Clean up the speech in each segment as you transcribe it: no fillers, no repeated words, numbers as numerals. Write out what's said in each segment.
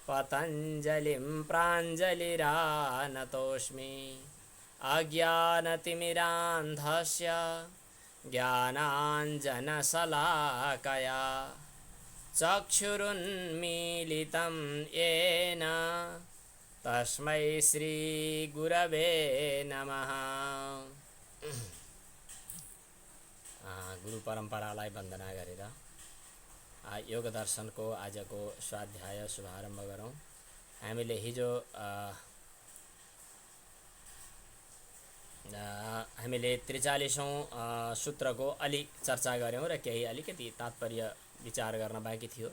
पतञ्जलिं प्राञ्जलिरानतोऽस्मि अज्ञानतिमिरान्धस्य ज्ञानाञ्जनशलाकया चक्षुरुन्मीलितं येन तस्मै श्रीगुरवे नमः। गुरु परम्परालाई वन्दना गरेर योग दर्शनको आजको स्वाध्याय शुभारम्भ गरौँ। हामीले हिजो हामीले 43औं सूत्रको अलि चर्चा गऱ्यौँ र केही अलिकति तात्पर्य विचार गर्न बाँकी थियो।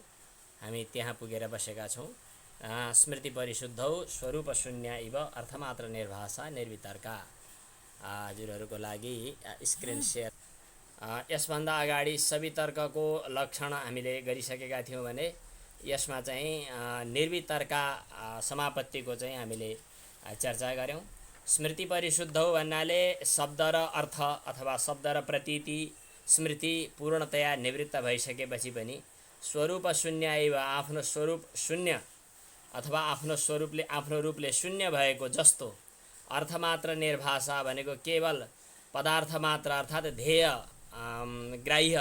हामी त्यहाँ पुगेर बसेका छौँ। स्मृति परिशुद्धौ स्वरूप शून्य इव अर्थमात्र निर्भाषा निर्वितर्का। हजुरहरूको लागि स्क्रिन सेयर। यसभन्दा अगाडि सवितर्कको लक्षण हामीले गरिसकेका थियौँ भने यसमा चाहिँ निर्वितर्का समापत्तिको चाहिँ हामीले चर्चा गऱ्यौँ। स्मृति परिशुद्धौ भन्नाले शब्द र अर्थ अथवा शब्द र प्रतीति स्मृति पूर्णतया निवृत्त भइसकेपछि पनि स्वरूप शून्य इव आफ्नो स्वरूप शून्य अथवा आफ्नो रूपले शून्य भएको जस्तो अर्थमात्र निर्भाषा भनेको केवल पदार्थ मात्र अर्थात् ध्येय ग्राह्य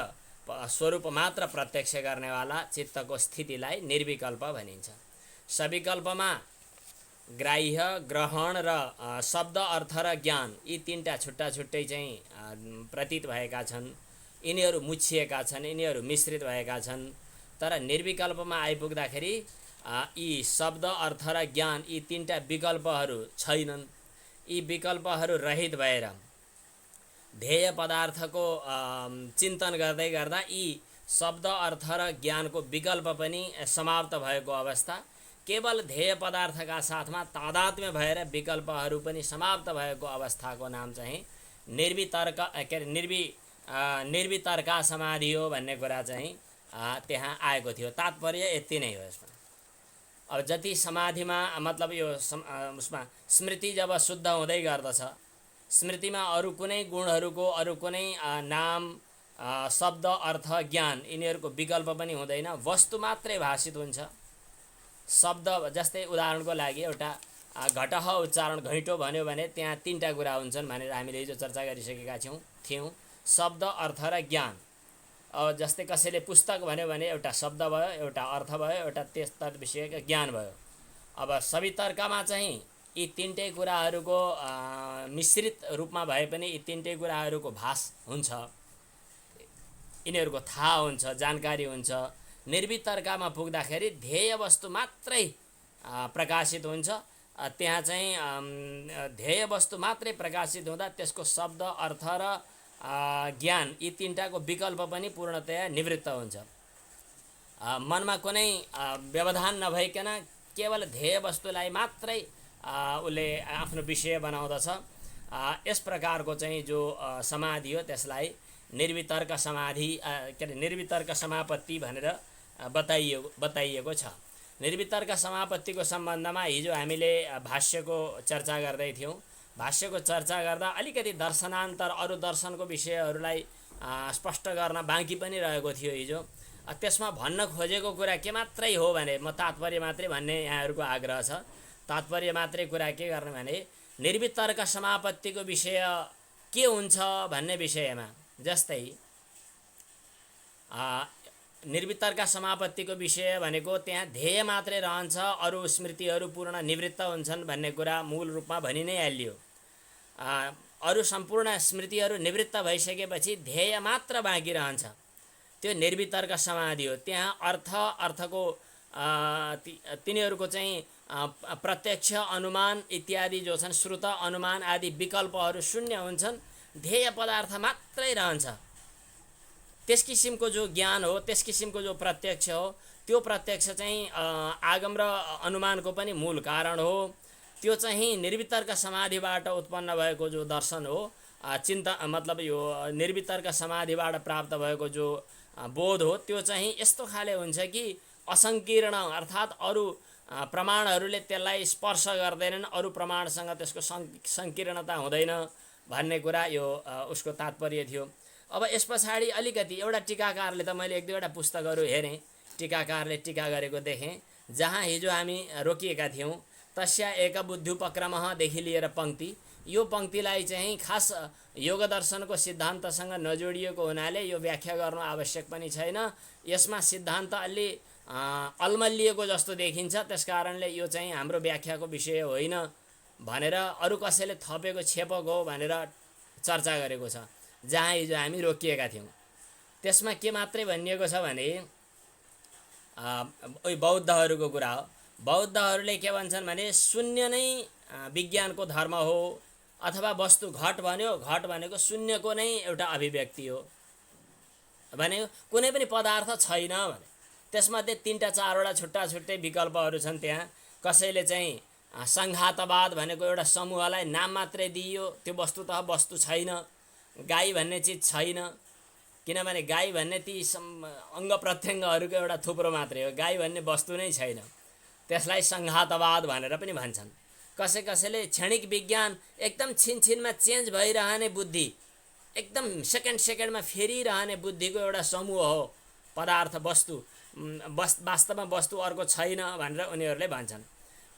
स्वरूप मात्र प्रत्यक्ष गर्नेवाला चित्तको स्थितिलाई निर्विकल्प भनिन्छ। सविकल्पमा ग्राह्य ग्रहण र शब्द अर्थ र ज्ञान यी तीनटा छुट्टा छुट्टै चाहिँ प्रतीत भएका छन्। यिनीहरू मुछिएका छन्, यिनीहरू मिश्रित भएका छन्। तर निर्विकल्पमा आइपुग्दाखेरि यी शब्द अर्थ र ज्ञान यी तीनटा विकल्पहरू छैनन्। यी विकल्पहरू रहित भएर ध्येय पदार्थको चिन्तन गर्दै गर्दा यी शब्द अर्थ र ज्ञानको विकल्प पनि समाप्त भएको अवस्था, केवल ध्येय पदार्थका साथमा तादात्म्य भएर विकल्पहरू पनि समाप्त भएको अवस्थाको नाम चाहिँ निर्वितर्का समाधि हो भन्ने कुरा चाहिँ त्यहाँ आएको थियो। तात्पर्य यति नै हो यसमा। अब जति समाधिमा मतलब यो उसमा स्मृति जब शुद्ध हुँदै गर्दछ, स्मृतिमा अरू कुनै गुणहरूको अरू कुनै नाम शब्द अर्थ ज्ञान यिनीहरूको विकल्प पनि हुँदैन, वस्तु मात्रै भाषित हुन्छ। शब्द जस्तै उदाहरणको लागि एउटा घटह उच्चारण घैँटो भन्यो भने त्यहाँ तीनटा कुरा हुन्छन् भनेर हामीले हिजो चर्चा गरिसकेका थियौँ। शब्द अर्थ र ज्ञान। अब जस्तै कसैले पुस्तक भन्यो भने एउटा शब्द भयो, एउटा अर्थ भयो, एउटा तद विषयको ज्ञान भयो। अब सवितर्कमा चाहिँ यी तीनटै कुराहरूको मिश्रित रूपमा भए पनि यी तीनटै कुराहरूको भास हुन्छ, यिनीहरूको थाहा हुन्छ, जानकारी हुन्छ। निर्वितर्कमा पुग्दाखेरि ध्येय वस्तु मात्रै प्रकाशित हुन्छ। त्यहाँ चाहिँ ध्येय वस्तु मात्रै प्रकाशित हुँदा त्यसको शब्द अर्थ र ज्ञान यी तीनटाको विकल्प पनि पूर्णतया निवृत्त हुन्छ। मनमा कुनै व्यवधान नभइकन केवल ध्येय वस्तुलाई मात्रै उसले आफ्नो विषय बनाउँदछ। यस प्रकारको चाहिँ जो समाधि हो त्यसलाई निर्वितर्क समाधि के अरे निर्वितर्क समापत्ति भनेर बताइएको छ। निर्वितर्क समापत्तिको सम्बन्धमा हिजो हामीले भाष्यको चर्चा गर्दै थियौँ। भाष्यको चर्चा गर्दा अलिकति दर्शनान्तर अरू दर्शनको विषयहरूलाई स्पष्ट गर्न बाँकी पनि रहेको थियो हिजो। त्यसमा भन्न खोजेको कुरा के मात्रै हो भने म तात्पर्य मात्रै भन्ने यहाँहरूको आग्रह छ। तात्पर्य मात्रै कुरा के गर्ने भने निर्वितर्क समापत्तिको विषय के हुन्छ भन्ने विषयमा, जस्तै निर्वितर्क समापत्तिको विषय भनेको त्यहाँ ध्येय मात्रै रहन्छ, अरू स्मृतिहरू पूर्ण निवृत्त हुन्छन् भन्ने कुरा मूल रूपमा भनि नै हालियो। अरू सम्पूर्ण स्मृतिहरू निवृत्त भइसकेपछि ध्येय मात्र बाँकी रहन्छ, त्यो निर्वितर्क समाधि हो। त्यहाँ अर्थको तिनीहरूको चाहिँ प्रत्यक्ष अनुमान इत्यादि जो छन् श्रुत अनुमान आदि विकल्पहरू शून्य हुन्छन्, ध्येय पदार्थ मात्रै रहन्छ। त्यस किसिमको जो ज्ञान हो, त्यस किसिमको जो प्रत्यक्ष हो, त्यो प्रत्यक्ष चाहिँ आगम र अनुमानको पनि मूल कारण हो। त्यो चाहिँ निर्वितर्क समाधिबाट उत्पन्न भएको जो दर्शन हो, चिन्ता मतलब यो निर्वितर्क समाधिबाट प्राप्त भएको जो बोध हो, त्यो चाहिँ यस्तो खाले हुन्छ कि असङ्कीर्ण अर्थात् अरू प्रमाणहरूले त्यसलाई स्पर्श गर्दैनन्, अरू प्रमाणसँग त्यसको सङ्कीर्णता हुँदैन भन्ने कुरा यो उसको तात्पर्य थियो। अब यस पछाडि अलिकति एउटा टीकाकारले त मैले एक दुईवटा पुस्तकहरू हेरेँ, टीकाकारले टीका गरेको देखेँ, जहाँ हिजो हामी रोकिएका थियौँ, तस्या एक बुद्ध्युपक्रमदेखि लिएर पङ्क्ति, यो पङ्क्तिलाई चाहिँ खास योग दर्शनको सिद्धान्तसँग नजोडिएको हुनाले यो व्याख्या गर्नु आवश्यक पनि छैन। यसमा सिद्धान्त अलि अल्मलिएको जस्तो देखिन्छ, त्यसकारणले यो चाहिँ हाम्रो व्याख्याको विषय होइन भनेर अरू कसैले थपेको छेपको हो भनेर चर्चा गरेको छ, जहाँ हिजो हामी रोकिएका थियौँ। त्यसमा के मात्रै भनिएको छ भने बौद्धहरूको कुरा हो। बौद्धहरूले के भन्छन् भने शून्य नै विज्ञानको धर्म हो, अथवा वस्तु घट भन्यो, घट भनेको शून्यको नै एउटा अभिव्यक्ति हो भने कुनै पनि पदार्थ छैन भने। त्यसमध्ये 3टा 4वटा छुट्टा छुट्टै विकल्पहरू छन्। त्यहाँ कसैले चाहिँ सङ्घातवाद भनेको एउटा समूहलाई नाम मात्रै दिइयो, त्यो वस्तुतः वस्तु छैन। गाई भन्ने चिज छैन, किनभने गाई भन्ने ती अङ्ग प्रत्यङ्गहरूको एउटा थुप्रो मात्रै हो, गाई भन्ने वस्तु नै छैन। त्यसलाई सङ्घातवाद भनेर पनि भन्छन्। कसैले क्षणिक विज्ञान, एकदम छिनछिनमा चेन्ज भइरहने बुद्धि, एकदम सेकेन्डमा फेरिरहने बुद्धिको एउटा समूह हो पदार्थ, वस्तु। वास्तवमा वस्तु अर्को छैन भनेर उनीहरूले भन्छन्।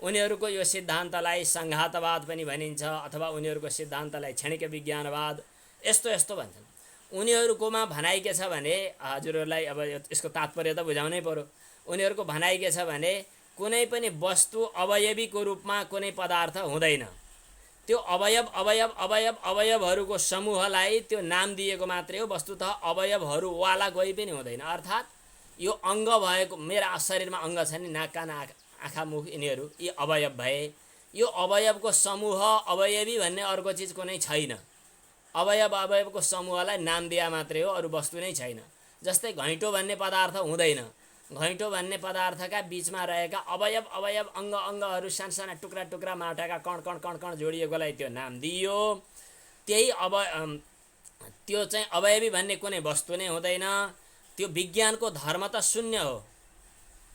उनीहरूको यो सिद्धान्तलाई सङ्घातवाद पनि भनिन्छ, अथवा उनीहरूको सिद्धान्तलाई क्षणिक विज्ञानवाद, यस्तो भन्छन्। उनीहरूकोमा भनाइ के छ भने, हजुरहरूलाई अब यसको तात्पर्य त बुझाउनै पर्यो। उनीहरूको भनाइ के छ भने कुनै पनि वस्तु अवयवीको रूपमा कुनै पदार्थ हुँदैन। त्यो अवयवहरूको समूहलाई त्यो नाम दिएको मात्रै हो, वस्तुतः अवयवहरूवाला कोही पनि हुँदैन। अर्थात् यो अङ्ग भएको, मेरा शरीरमा अङ्ग छ नि, नाक कान आँखा मुख, यिनीहरू यी अवयव भए। यो अवयवको समूह, अवयवी भन्ने अर्को चिज कुनै छैन। अवयवको समूहलाई नाम दिए मात्रै हो, अरू वस्तु नै छैन। जस्तै घैँटो भन्ने पदार्थ हुँदैन। घैँटो भन्ने पदार्थका बिचमा रहेका अवयव अङ्गहरू, साना टुक्रा माटाका कण जोडिएकोलाई त्यो नाम दिइयो। त्यही त्यो चाहिँ अवयवी भन्ने कुनै वस्तु नै हुँदैन। त्यो विज्ञानको धर्म त शून्य हो,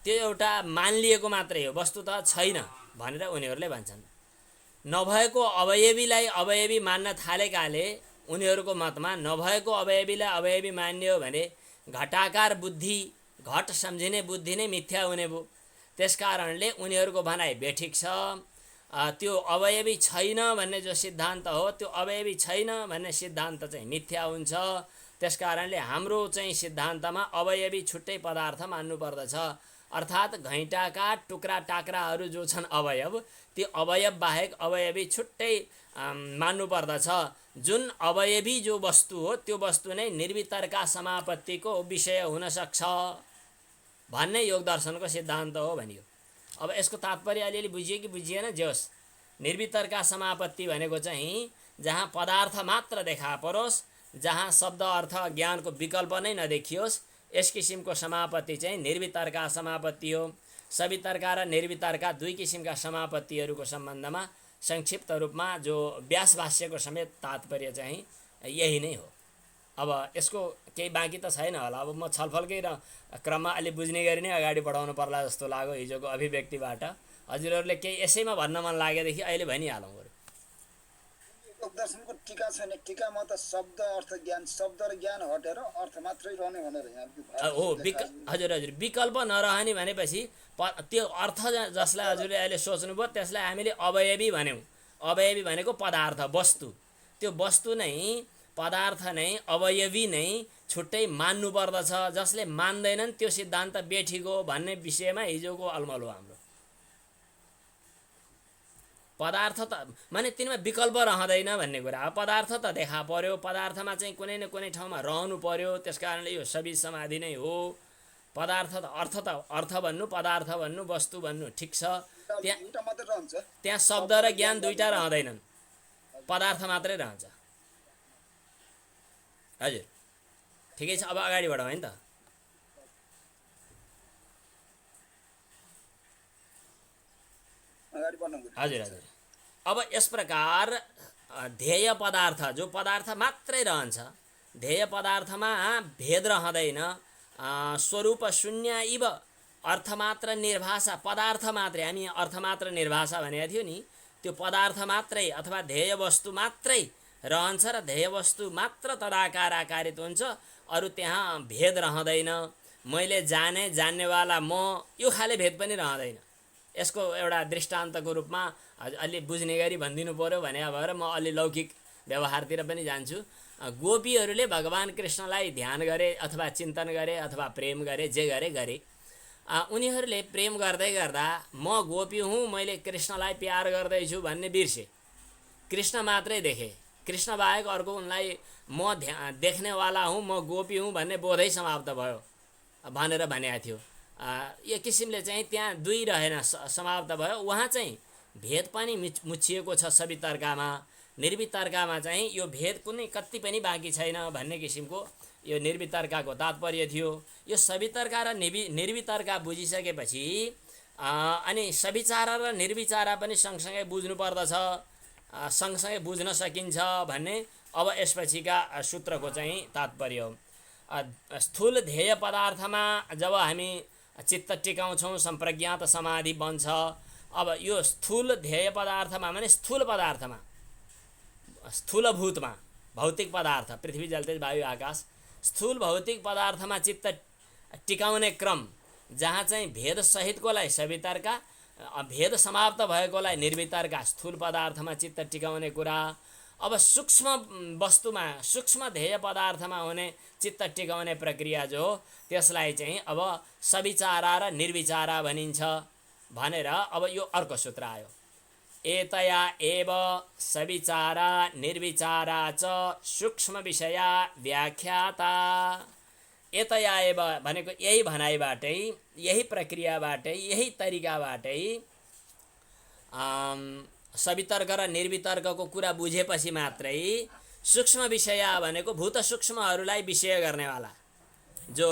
त्यो एउटा मानिलिएको मात्रै हो, वस्तुतः छैन भनेर उनीहरूले भन्छन्। नभएको अवयवीलाई अवयवी मान्न थालेकाले उनीहरूको मतमा नभएको अवयवीलाई अवयवी मान्ने हो भने घटाकार बुद्धि, घट सम्झिने बुद्धि नै मिथ्या हुने भयो। त्यसकारणले उनीहरूको भनाइ बेठिक छ। त्यो अवयवी छैन भन्ने जो सिद्धान्त हो, त्यो अवयवी छैन भन्ने सिद्धान्त चाहिँ मिथ्या हुन्छ। त्यसकारणले हाम्रो चाहिँ सिद्धान्तमा अवयवी छुट्टै पदार्थ मान्नुपर्दछ। अर्थात् घैँटाका टुक्रा टाक्राहरू जो छन् अवयव, ती अवयव बाहेक अवयवी छुट्टै मान्नुपर्दछ। जुन अवयवी जो वस्तु हो, त्यो वस्तु नै निर्वितर्का समापत्तिको विषय हुन सक्छ भन्ने योग दर्शनको सिद्धान्त हो भनियो। अब यसको तात्पर्य अलिअलि बुझियो कि बुझिएन? जे होस्, निर्वितर्का समापत्ति भनेको चाहिँ जहाँ पदार्थ मात्र देखा परोस्, जहाँ शब्द अर्थ ज्ञानको विकल्प नै नदेखियोस्, यस किसिमको समापत्ति चाहिँ निर्वितर्का समापत्ति हो। सवितर्का र निर्वितर्का दुई किसिमका समापत्तिहरूको सम्बन्धमा संक्षिप्त रूपमा जो व्यास भाष्यको समेत तात्पर्य चाहिँ यही नै हो। अब यसको केही बाँकी त छैन होला। अब म छलफलकै क्रममा अलि बुझ्ने गरी नै अगाडि बढाउनु पर्ला जस्तो लाग्यो हिजोको अभिव्यक्तिबाट। हजुरहरूले केही यसैमा भन्न मन लागेदेखि अहिले भनिहालौँ। दर्शनको टीका छैन, टीकामा त शब्द अर्थ ज्ञान, शब्द र ज्ञान हटेर अर्थ मात्रै रहने भनेर हो। हजुर विकल्प नरहने भनेपछि त्यो अर्थ जसलाई हजुरले अहिले सोच्नुभयो त्यसलाई हामीले अवयवी भन्यौँ। अवयवी भनेको पदार्थ, वस्तु। त्यो वस्तु नै, पदार्थ नै, अवयवी नै छुट्टै मान्नुपर्दछ। जसले मान्दैनन् त्यो सिद्धान्त बेठिक हो भन्ने विषयमा हिजोको अलमल हो हाम्रो। पदार्थ त माने तिनमा विकल्प रहँदैन भन्ने कुरा हो। पदार्थ त देखा पर्यो, पदार्थमा चाहिँ कुनै न कुनै ठाउँमा रहनु पर्यो। त्यसकारणले यो सबै समाधि नै हो। पदार्थ त अर्थ भन्नु, पदार्थ भन्नु, वस्तु भन्नु ठिक छ। त्यहाँ शब्द र ज्ञान दुईटा रहँदैनन्, पदार्थ मात्रै रहन्छ। हजुर ठिकै छ। अब अगाडि बढौँ है त। हजुर अब यस प्रकार ध्येय पदार्थ, जो पदार्थ मात्रै रहन्छ, ध्येय पदार्थमा भेद रहँदैन। स्वरूप शून्य इव अर्थमात्र निर्भाषा, पदार्थ मात्रै, हामी अर्थमात्र निर्भाषा भनेको थियो नि, त्यो पदार्थ मात्रै अथवा ध्येय वस्तु मात्रै रहन्छ र ध्येय वस्तु मात्र तदाकार आकारित हुन्छ। अरू त्यहाँ भेद रहँदैन। मैले जान्नेवाला म यो खाले भेद पनि रहँदैन। यसको एउटा दृष्टान्तको रूपमा अलि बुझ्ने गरी भनिदिनु पर्यो भने भएर म अलि लौकिक व्यवहारतिर पनि जान्छु। गोपीहरूले भगवान कृष्णलाई ध्यान गरे अथवा चिन्तन गरे अथवा प्रेम गरे, जे गरे उनीहरूले प्रेम गर्दै गर्दा म गोपी हुँ, मैले कृष्णलाई प्यार गर्दैछु भन्ने बिर्से। कृष्ण मात्रै देखे, कृष्ण बाहेक अर्को उनलाई म देख्नेवाला हुँ, म गोपी हुँ भन्ने बोधै समाप्त भयो भनेर भनेको थियो। यो किसिमले चाहिँ त्यहाँ दुई रहेन, समाप्त भयो। उहाँ चाहिँ भेद पनि मुछिएको छ सवितर्कमा, निर्वितर्कमा चाहिँ यो भेद कुनै कति पनि बाँकी छैन भन्ने किसिमको यो निर्वितर्कको तात्पर्य थियो। यो सवितर्क र निर्वितर्क बुझिसकेपछि अनि सविचार र निर्विचार पनि सँगसँगै बुझ्नुपर्दछ, सँगसँगै बुझ्न सकिन्छ भन्ने अब यसपछिका सूत्रको चाहिँ तात्पर्य हो। स्थूल ध्येय पदार्थमा जब हामी चित्त टिकाउँछौँ सम्प्रज्ञात समाधि बन्छ। अब यो स्थूल ध्येय पदार्थमा माने स्थूल पदार्थमा, स्थूलभूतमा, भौतिक पदार्थ पृथ्वी जल तेज वायु आकाश, स्थूल भौतिक पदार्थमा चित्त टिकाउने क्रम जहाँ चाहिँ भेद सहितकोलाई सवितर्क, भेद समाप्त भएकोलाई निर्वितर्क, स्थूल पदार्थमा चित्त टिकाउने कुरा। अब सूक्ष्म वस्तुमा, सूक्ष्म ध्येय पदार्थमा हुने चित्त टिकाउने प्रक्रिया जो हो त्यसलाई चाहिँ अब सविचारा र निर्विचारा भनिन्छ भनेर अब यो अर्को सूत्र आयो। एतया एव सविचारा निर्विचारा च सूक्ष्म विषया व्याख्याता। एतया एव भनेको यही भनाइबाटै, यही प्रक्रियाबाटै, यही तरिकाबाटै सवितर्क र निर्वितर्कको कुरा बुझेपछि मात्रै सूक्ष्म विषय भनेको भूत सूक्ष्महरूलाई विषय गर्नेवाला जो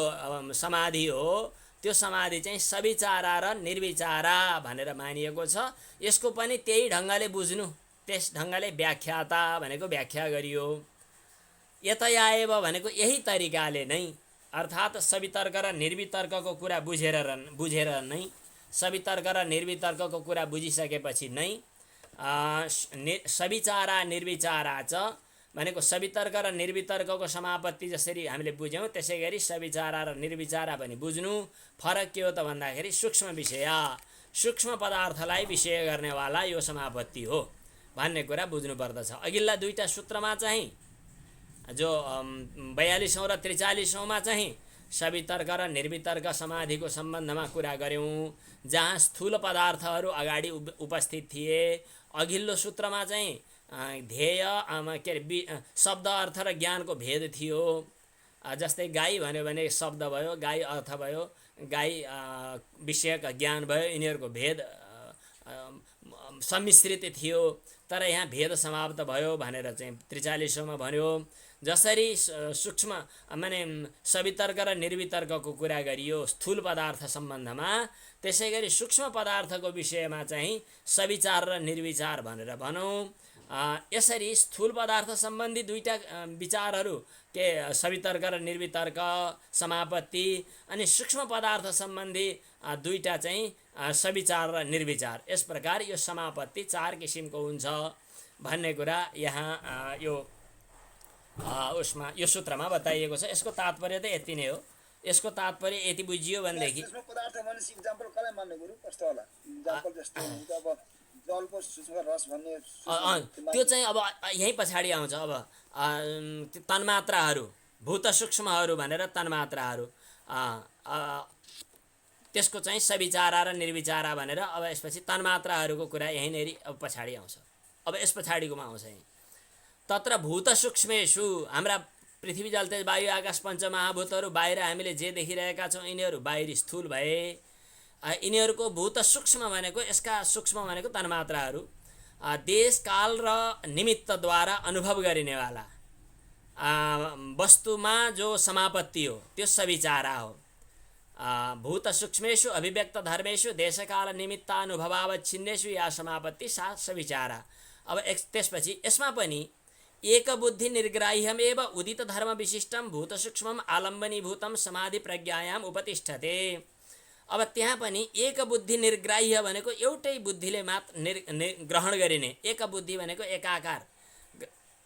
समाधि हो त्यो समाधि चाहिँ सविचारा र निर्विचारा भनेर मानिएको छ। यसको पनि त्यही ढङ्गले बुझ्नु, त्यस ढङ्गले व्याख्याता भनेको व्याख्या गरियो। यतयाएव भनेको यही तरिकाले नै, अर्थात् सवितर्क र निर्वितर्कको कुरा बुझेर नै, सवितर्क र निर्वितर्कको कुरा बुझिसकेपछि नै सविचारा निर्विचारा च भनेको सवितर्क र निर्वितर्कको समापत्ति जसरी हामीले बुझ्यौँ त्यसै गरी सविचारा र निर्विचारा पनि बुझ्नु। फरक के हो त भन्दाखेरि सूक्ष्म विषय, सूक्ष्म पदार्थलाई विषय गर्नेवाला यो समापत्ति हो भन्ने कुरा बुझ्नुपर्दछ। अघिल्ला दुईटा सूत्रमा चाहिँ जो 42औं र 43औंमा चाहिँ सवितर्क र निर्वितर्क समाधिको सम्बन्धमा कुरा गऱ्यौँ, जहाँ स्थूल पदार्थहरू अगाडि उपस्थित थिए। अघिल्लो सूत्रमा चाहिँ ध्येय के अरे शब्द अर्थ र ज्ञानको भेद थियो। जस्तै गाई भन्यो भने शब्द भयो, गाई अर्थ भयो, गाई विषयक ज्ञान भयो, यिनीहरूको भेद सम्मिश्रित थियो। तर यहाँ भेद समाप्त भयो भनेर चाहिँ 43औंमा भन्यो। जसरी सूक्ष्म माने सवितर्क र निर्वितर्कको कुरा गरियो स्थूल पदार्थ सम्बन्धमा, त्यसै गरी सूक्ष्म पदार्थको विषयमा चाहिँ सविचार र निर्विचार भनेर भनौँ। यसरी स्थूल पदार्थ सम्बन्धी दुईटा विचारहरू के सवितर्क र निर्वितर्क समापत्ति, अनि सूक्ष्म पदार्थ सम्बन्धी दुईटा चाहिँ सविचार र निर्विचार, यस प्रकार यो समापत्ति चार किसिमको हुन्छ भन्ने कुरा यहाँ यो उसमा यो सूत्रमा बताइएको छ। यसको तात्पर्य त यति नै हो। यसको तात्पर्य यति बुझियो भनेदेखि सूक्ष्म पदार्थ भनेपछि इक्जाम्पल कसलाई मान्ने गुरु कस्तो होला? इक्जाम्पल जस्तो अब जलको सूक्ष्म रस भन्ने त्यो चाहिँ अब यही पछाडि आउँछ। अब तन्मात्राहरू, भूत सूक्ष्महरू भनेर तन्मात्राहरू, त्यसको चाहिँ सविचारा र निर्विचारा भनेर अब यसपछि तन्मात्राहरूको कुरा यहीँनेरि अब पछाडि आउँछ। अब यस पछाडिकोमा आउँछ यहीँ। तत्र भूत सूक्ष्मेषु, हाम्रा पृथ्वी जल तेज वायु आकाश पञ्चमहाभूतहरू बाहिर हामीले जे देखिरहेका छौँ यिनीहरू बाहिरी स्थूल भए। यिनीहरूको भूत सूक्ष्म भनेको, यसका सूक्ष्म भनेको तन्मात्राहरू, देश काल र निमित्तद्वारा अनुभव गरिनेवाला वस्तुमा जो समापत्ति हो त्यो सविचारा हो। भूत सूक्ष्मेषु अभिव्यक्त धर्मेषु देशकाल निमित्तानुभवावच्छिन्नेषु या समापत्ति सा सविचारा। अब त्यसपछि यसमा पनि एक बुद्धि निर्ग्राह्यमेव उदित धर्म विशिष्टम भूत सूक्ष्मम आलम्बनीभूतम समाधि प्रज्ञायाम उपतिष्ठते। अब त्यहाँ पनि एक बुद्धि निर्ग्राह्य भनेको एउटै बुद्धिले मात्र ग्रहण गरिने, एक बुद्धि भनेको एकाकार,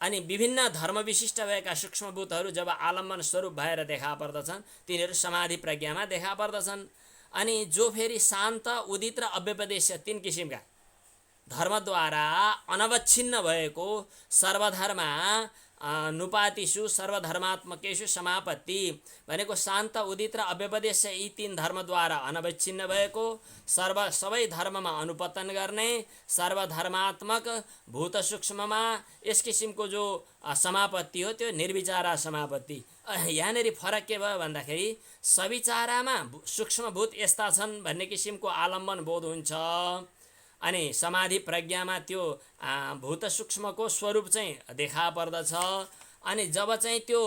अनि विभिन्न धर्मविशिष्ट भएका सूक्ष्मभूतहरू जब आलम्बन स्वरूप भएर देखा पर्दछन् तिनीहरू समाधि प्रज्ञामा देखा पर्दछन्। अनि जो फेरि शान्त उदित र अव्यपदेश तीन किसिमका धर्मद्वारा अनवच्छिन्न भएको सर्वधर्मा नुपातिषु सर्वधर्मात्मकेषु समापत्ति भनेको शान्त उदित र अव्यपदेश यी तीन धर्मद्वारा अनवच्छिन्न भएको सबै धर्ममा अनुपतन गर्ने सर्वधर्मात्मक भूत सूक्ष्ममा यस किसिमको जो समापत्ति हो त्यो निर्विचारा समापत्ति। यहाँनेरि फरक के भयो भन्दाखेरि सविचारामा सूक्ष्मभूत यस्ता छन् भन्ने किसिमको आलम्बन बोध हुन्छ अनि समाधि प्रज्ञामा त्यो भूत सूक्ष्मको स्वरूप चाहिँ देखा पर्दछ। अनि जब चाहिँ त्यो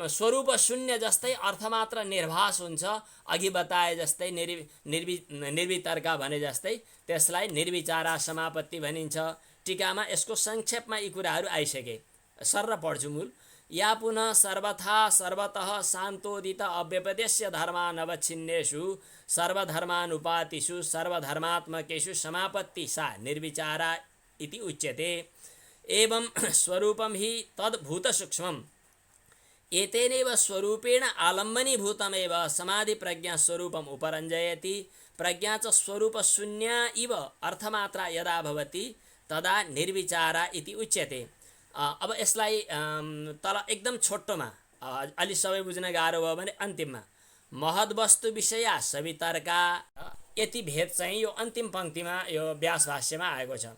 स्वरूप शून्य जस्तै अर्थमात्र निर्भास हुन्छ अघि बताए जस्तै निर्वितर्का भने जस्तै त्यसलाई निर्विचारा समापत्ति भनिन्छ। टीकामा यसको संक्षेपमा यी कुराहरू आइसके सर्र पढ्छु मूल। या पुनः सर्वथा सर्वतः शान्तोदित अव्यपदेश्य धर्मानवच्छिन्नेषु सर्वधर्मानुपातिषु सर्वधर्मात्मकेषु समापत्ति सा निर्विचारा इति उच्यते। एवं स्वरूपं हि तद्भूतसूक्ष्मम् एतेनैव स्वरूपेण आलम्बनीभूतमेव समाधि प्रज्ञा स्वरूपम् उपरञ्जयति। प्रज्ञा च स्वरूप शून्या इव अर्थमात्रा यदा भवति तदा निर्विचारा इति उच्यते। अब यसलाई तल एकदम छोटोमा अलि सबै बुझ्न गाह्रो भयो भने अन्तिममा महद्वस्तु विषया सवितर्का यति भेद चाहिँ यो अन्तिम पंक्तिमा यो व्यास भाष्यमा आएको छ।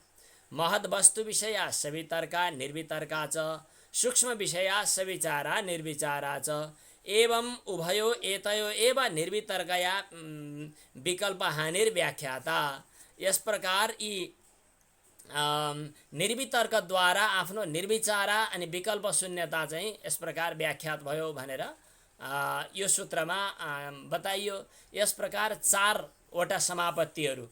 महद्वस्तु विषया सवितर्का निर्वितर्का च सूक्ष्म विषया सविचारा निर्विचारा च एवं उभयो एतयो एव निर्वितर्कया विकल्प हानिर्व्याख्याता। यस प्रकार यी निर्वितर्कद्वारा आफ्नो निर्विचारा अनि विकल्प शून्यता चाहिँ यस प्रकार व्याख्यात भयो भनेर यो सूत्रमा बताइयो। यस प्रकार चारवटा समापत्तिहरू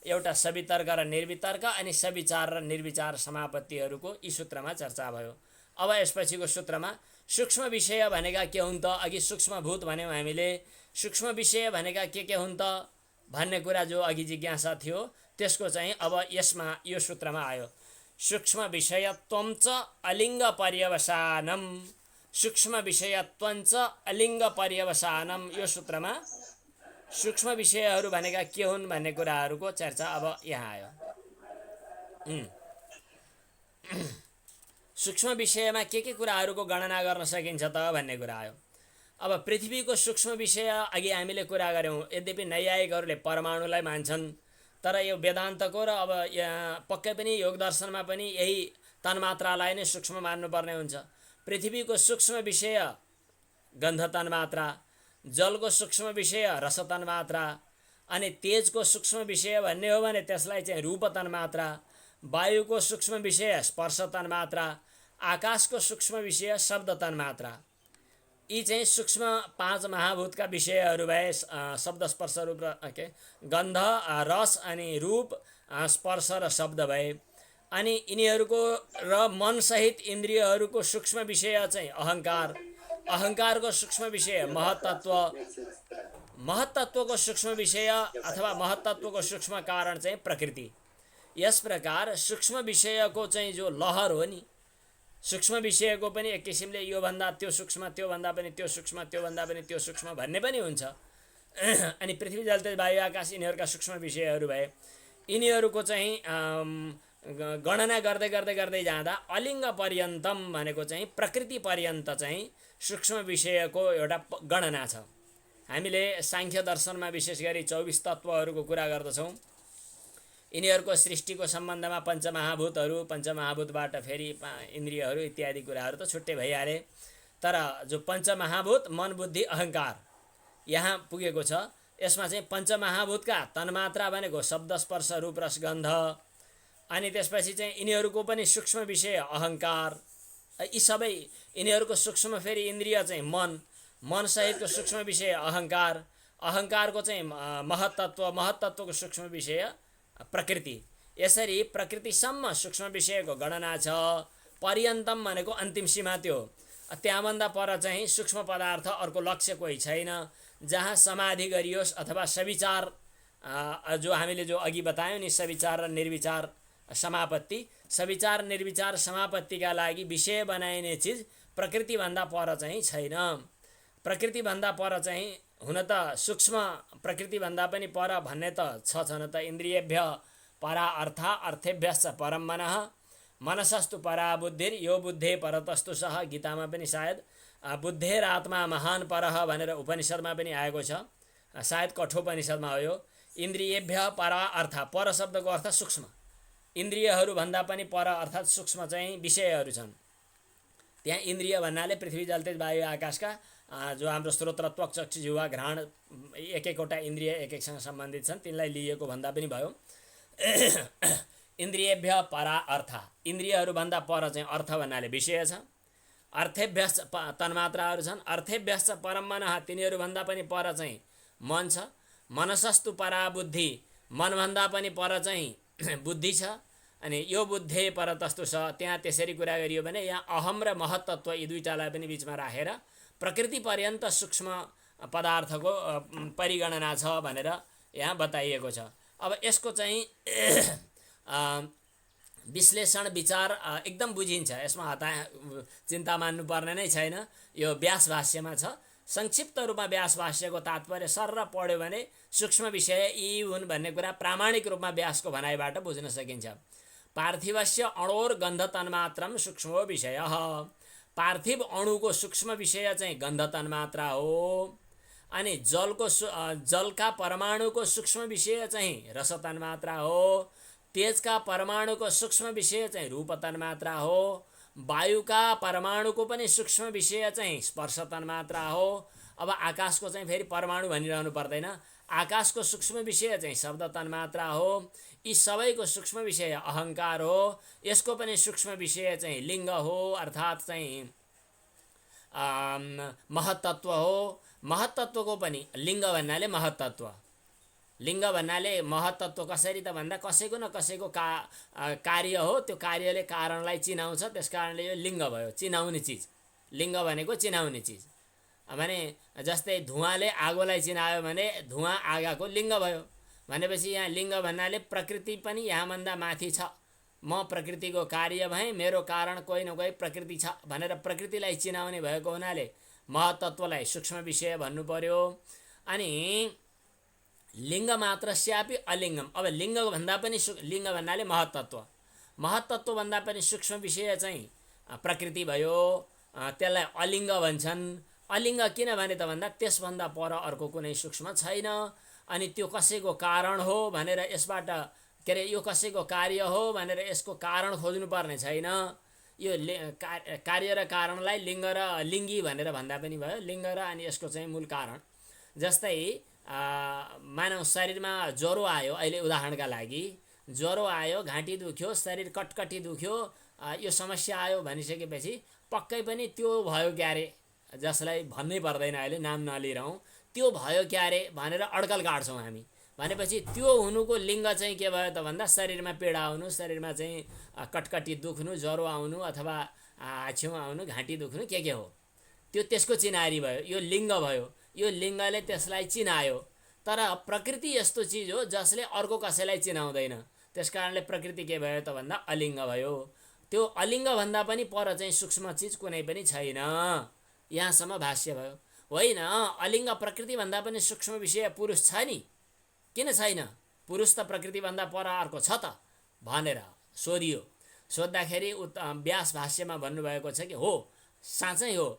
एउटा सवितर्क र निर्वितर्क अनि सविचार र निर्विचार समापत्तिहरूको यी सूत्रमा चर्चा भयो। अब यसपछिको सूत्रमा सूक्ष्म विषय भनेका के हुन् त? अघि सूक्ष्मभूत भन्यौँ हामीले, सूक्ष्म विषय भनेका के हुन् त भन्ने कुरा जो अघि जिज्ञासा थियो त्यसको चाहिँ अब यसमा यो सूत्रमा आयो। सूक्ष्म विषयत्वं च अलिङ्ग पर्यवसानम, सूक्ष्म विषयत्वं च अलिङ्ग पर्यवसानम यो सूत्रमा सूक्ष्म विषयहरू भनेका के हुन् भन्ने कुराहरूको चर्चा अब यहाँ आयो। सूक्ष्म विषयमा के कुराहरूको गणना गर्न सकिन्छ त भन्ने कुरा आयो। अब पृथ्वीको सूक्ष्म विषय अघि हामीले कुरा गऱ्यौँ। यद्यपि नैयायिकहरूले परमाणुलाई मान्छन् तर यो वेदान्तको र अब यहाँ पक्कै पनि योग दर्शनमा पनि यही तन्मात्रालाई नै सूक्ष्म मान्नुपर्ने हुन्छ। पृथ्वीको सूक्ष्म विषय गन्ध तन्मात्रा, जलको सूक्ष्म विषय रस तन्मात्रा, अनि तेजको सूक्ष्म विषय भन्ने हो भने त्यसलाई चाहिँ रूप तन्मात्रा, वायुको सूक्ष्म विषय स्पर्श तन्मात्रा, आकाशको सूक्ष्म विषय शब्द तन्मात्रा। यी चाहिँ सूक्ष्म पाँच महाभूतका विषयहरू भए। शब्द स्पर्श रूप र गन्ध रस अनि रूप स्पर्श र शब्द भए। अनि यिनीहरूको र मनसहित इन्द्रियहरूको सूक्ष्म विषय चाहिँ अहङ्कार, अहङ्कारको सूक्ष्म विषय महत्तत्व, महत्तत्वको सूक्ष्म विषय अथवा महत्तत्वको सूक्ष्म कारण चाहिँ प्रकृति। यस प्रकार सूक्ष्म विषयको चाहिँ जो लहर हो नि, सूक्ष्म विषयको पनि एक किसिमले यो भन्दा त्यो सूक्ष्म, त्यो भन्दा पनि त्यो सूक्ष्म, त्यो भन्दा पनि त्यो सूक्ष्म भन्ने पनि हुन्छ। अनि पृथ्वी जल तेज वायु आकाश यिनीहरूका सूक्ष्म विषयहरू भए। यिनीहरूको चाहिँ गणना गर्दै गर्दै गर्दै जाँदा अलिङ्ग पर्यन्तम भनेको चाहिँ प्रकृति पर्यन्त चाहिँ सूक्ष्म विषयको एउटा गणना छ। हामीले सांख्य दर्शनमा विशेष गरी 24 तत्त्वहरूको कुरा गर्दछौँ। यिनीहरूको सृष्टिको सम्बन्धमा पञ्चमहाभूतहरू, पञ्चमहाभूतबाट फेरि इन्द्रियहरू इत्यादि कुराहरू त छुट्टै भइहाले। तर जो पञ्चमहाभूत मन बुद्धि अहङ्कार यहाँ पुगेको छ, यसमा चाहिँ पञ्चमहाभूतका तन्मात्रा भनेको शब्द स्पर्श रूप रस गन्ध, अनि त्यसपछि चाहिँ यिनीहरूको पनि सूक्ष्म विषय अहङ्कार। यी सबै यिनीहरूको सूक्ष्म फेरि इन्द्रिय चाहिँ मन, मनसहितको सूक्ष्म विषय अहङ्कार, अहङ्कारको चाहिँ महत्तत्व, महत्तत्वको सूक्ष्म विषय प्रकृति। यसरी प्रकृतिसम्म सूक्ष्म विषयको गणना छ। पर्यन्तम भनेको अन्तिम सीमा त्यो, त्यहाँभन्दा पर चाहिँ सूक्ष्म पदार्थ अर्को लक्ष्य कोही छैन। जहाँ समाधि गरियोस् अथवा सविचार जो हामीले जो अघि बतायौँ नि, सविचार र निर्विचार समापत्ति सविचार निर्विचार समापत्तिका लागि विषय बनाइने चिज प्रकृतिभन्दा पर चाहिँ छैन। प्रकृतिभन्दा पर चाहिँ हुन त सूक्ष्म प्रकृतिभन्दा पनि पर भन्ने त छन त इन्द्रियभ्य परा अर्थ अर्थेभ्यश्च परम मनः मनसस्तु परा बुद्धिर यो बुद्धे परतस्तु सह गीतामा पनि सायद बुद्धेर आत्मा महान परह भनेर उपनिषदमा पनि आएको छ, सायद कठोपनिषदमा हो यो। इन्द्रियभ्य परा अर्थ, पर शब्दको अर्थ सूक्ष्म, इन्द्रियहरूभन्दा पनि पर अर्थात् सूक्ष्म चाहिँ विषयहरू छन्। त्यहाँ इन्द्रिय भन्नाले पृथ्वी जल तेज वायु आकाशका जो हाम्रो स्रोत त्वक चक्षु जिह्वा घ्राण एक एकवटा इन्द्रिय एक एकसँग सम्बन्धित छन्, तिनलाई लिएको भन्दा पनि भयो। इन्द्रियभ्य परा अर्थ, इन्द्रियहरूभन्दा पर चाहिँ अर्थ भन्नाले विषय छ। अर्थेभ्यश्च तन्मात्राहरू छन्। अर्थेभ्यश्च परम मनः, तिनीहरूभन्दा पनि पर चाहिँ मन छ। मनसस्तु परा बुद्धि, मनभन्दा पनि पर चाहिँ बुद्धि छ। अनि यो बुद्धे परतस्तु छ, त्यहाँ त्यसरी कुरा गरियो भने यहाँ अहम र महत्त्व यी दुईटालाई पनि बिचमा राखेर प्रकृति पर्यन्त सूक्ष्म पदार्थको परिगणना छ भनेर यहाँ बताइएको छ। अब यसको चाहिँ विश्लेषण विचार एकदम बुझिन्छ, यसमा चिन्ता मान्नुपर्ने नै छैन। यो व्यास भाष्यमा छ। संक्षिप्त रूपमा व्यास भाष्यको तात्पर्य सर्र पढ्यो भने सूक्ष्म विषय यी हुन् भन्ने कुरा प्रामाणिक रूपमा व्यासको भनाइबाट बुझ्न सकिन्छ। पार्थिवस्य अणोर गन्ध तन्मात्रम सूक्ष्मो विषय, पार्थिव अणुको सूक्ष्म विषय चाहिँ गन्ध तन्मात्रा हो। अनि जलका परमाणुको सूक्ष्म विषय चाहिँ रस तन्मात्रा हो। तेजका परमाणुको सूक्ष्म विषय चाहिँ रूप तन्मात्रा हो। वायुका परमाणुको पनि सूक्ष्म विषय चाहिँ स्पर्श तन्मात्रा हो। अब आकाशको चाहिँ फेरि परमाणु भनिरहनु पर्दैन, आकाशको सूक्ष्म विषय चाहिँ शब्द तन्मात्रा हो। यी सबैको सूक्ष्म विषय अहङ्कार हो। यसको पनि सूक्ष्म विषय चाहिँ लिङ्ग हो, अर्थात् चाहिँ महत्त्व हो। महत्त्वको पनि लिङ्ग भन्नाले महत्त्व, लिङ्ग भन्नाले महत्त्व कसरी त भन्दा कसैको न कसैको कार्य हो, त्यो कार्यले कारणलाई चिनाउँछ, त्यस कारणले यो लिङ्ग भयो, चिनाउने चिज। लिङ्ग भनेको चिनाउने चिज। भने जस्तै धुवाँले आगोलाई चिनायो भने धुवाँ आगाको लिङ्ग भयो। भनेपछि यहाँ लिङ्ग भन्नाले प्रकृति पनि यहाँभन्दा माथि छ। म प्रकृतिको कार्य भएँ, मेरो कारण कोही न कोही प्रकृति छ भनेर प्रकृतिलाई चिनाउने भएको हुनाले महत्त्वलाई सूक्ष्म विषय भन्नु पर्यो। अनि लिङ्ग मात्रस्यापि अलिङ्गम, अब लिङ्ग भन्दा पनि लिङ्ग भन्नाले महत्त्व, महत्त्व भन्दा पनि सूक्ष्म विषय चाहिँ प्रकृति भयो, त्यसलाई अलिङ्ग भन्छन्। अलिङ्ग किन भने त भन्दा त्यसभन्दा पर अर्को कुनै सूक्ष्म छैन। अनि त्यो कसैको कारण हो भनेर यसबाट के अरे यो कसैको कार्य हो भनेर यसको कारण खोज्नुपर्ने छैन। यो कार्य र कारणलाई लिङ्ग र लिङ्गी भनेर भन्दा पनि भयो, लिङ्ग र अनि यसको चाहिँ मूल कारण। जस्तै मानव शरीरमा ज्वरो आयो, अहिले उदाहरणका लागि ज्वरो आयो, घाँटी दुख्यो, शरीर कटकटी दुख्यो, यो समस्या आयो भनिसकेपछि पक्कै पनि त्यो भयो क्यारे, जसलाई भन्नै पर्दैन अहिले नाम नलिरहँ, त्यो भयो क्यारे भनेर अड्कल काट्छौँ हामी। भनेपछि त्यो हुनुको लिङ्ग चाहिँ के भयो त भन्दा शरीरमा पीडा आउनु, शरीरमा चाहिँ कटकटी दुख्नु, ज्वरो आउनु अथवा हाछ्यौँ आउनु, घाँटी दुख्नु के हो, त्यो त्यसको चिनारी भयो, यो लिङ्ग भयो। यो लिङ्गले त्यसलाई चिनायो। तर प्रकृति यस्तो चिज हो जसले अर्को कसैलाई चिनाउँदैन, त्यस कारणले प्रकृति के भयो त भन्दा अलिङ्ग भयो। त्यो अलिङ्ग भन्दा पनि पर चाहिँ सूक्ष्म चिज कुनै पनि छैन। यहाँसम्म भाष्य भयो। होइन, अलिङ्ग प्रकृतिभन्दा पनि सूक्ष्म विषय पुरुष छ नि, किन छैन? पुरुष त प्रकृतिभन्दा पर अर्को छ त भनेर सोधियो। सोद्धाखेरि व्यास भाष्यमा भन्नुभएको छ कि हो, साँच्चै हो,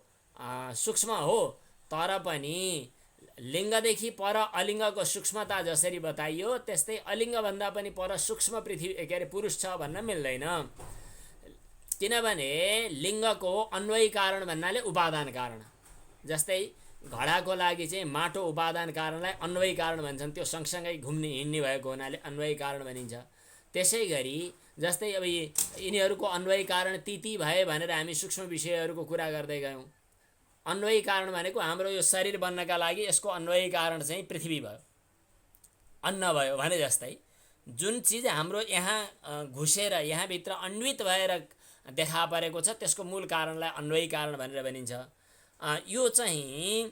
सूक्ष्म हो, तर पनि लिङ्गदेखि पर अलिङ्गको सूक्ष्मता जसरी बताइयो त्यस्तै अलिङ्गभन्दा पनि पर सूक्ष्म पृथ्वी के अरे पुरुष छ भन्न मिल्दैन। किनभने लिङ्गको अन्वयी कारण भन्नाले उपादान कारण। जस्तै घडाको लागि चाहिँ माटो उपादान कारणलाई अन्वयी कारण भन्छन्, त्यो सँगसँगै घुम्ने हिँड्ने भएको हुनाले अन्वयी कारण भनिन्छ। त्यसै गरी जस्तै अब यिनीहरूको अन्वयी कारण ती भए भनेर हामी सूक्ष्म विषयहरूको कुरा गर्दै गयौँ। अन्वयी कारण भनेको हाम्रो यो शरीर बन्नका लागि यसको अन्वयी कारण चाहिँ पृथ्वी भयो, अन्न भयो भने जस्तै जुन चिज हाम्रो यहाँ घुसेर यहाँभित्र अन्वित भएर देखा परेको छ त्यसको मूल कारणलाई अन्वयी कारण भनेर भनिन्छ। यो चाहिँ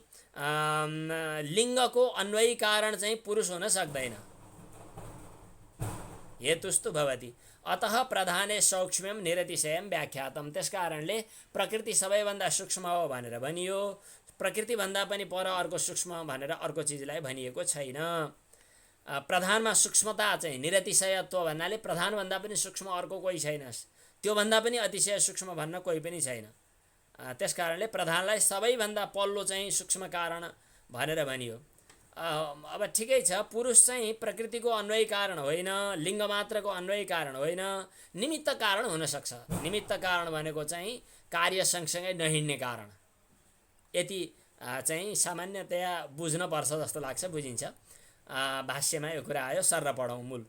लिङ्गको अन्वयी कारण चाहिँ पुरुष हुन सक्दैन। हेतुस्तु भवति अतः प्रधाने सौक्ष्म्यम निरतिशयम व्याख्यातम। त्यसकारणले प्रकृति सबैभन्दा सूक्ष्म हो भनेर भनियो, प्रकृतिभन्दा पनि पर अर्को सूक्ष्म भनेर अर्को चिजलाई भनिएको छैन। प्रधानमा सूक्ष्मता चाहिँ निरतिशयत्व भन्नाले प्रधानभन्दा पनि सूक्ष्म अर्को कोही छैन, त्योभन्दा पनि अतिशय सूक्ष्म भन्न कोही पनि छैन। त्यसकारणले प्रधानलाई सबैभन्दा पल्लो चाहिँ सूक्ष्म कारण भनेर भनियो। अब ठिकै छ, पुरुष चाहिँ प्रकृतिको अन्वयी कारण होइन, लिङ्ग मात्रको अन्वयी कारण होइन, निमित्त कारण हुनसक्छ। निमित्त कारण भनेको चाहिँ कार्य सँगसँगै नहिँड्ने कारण। यति चाहिँ सामान्यतया बुझ्नुपर्छ जस्तो लाग्छ, बुझिन्छ। भाष्यमा यो कुरा आयो, सर्र पढौँ मूल।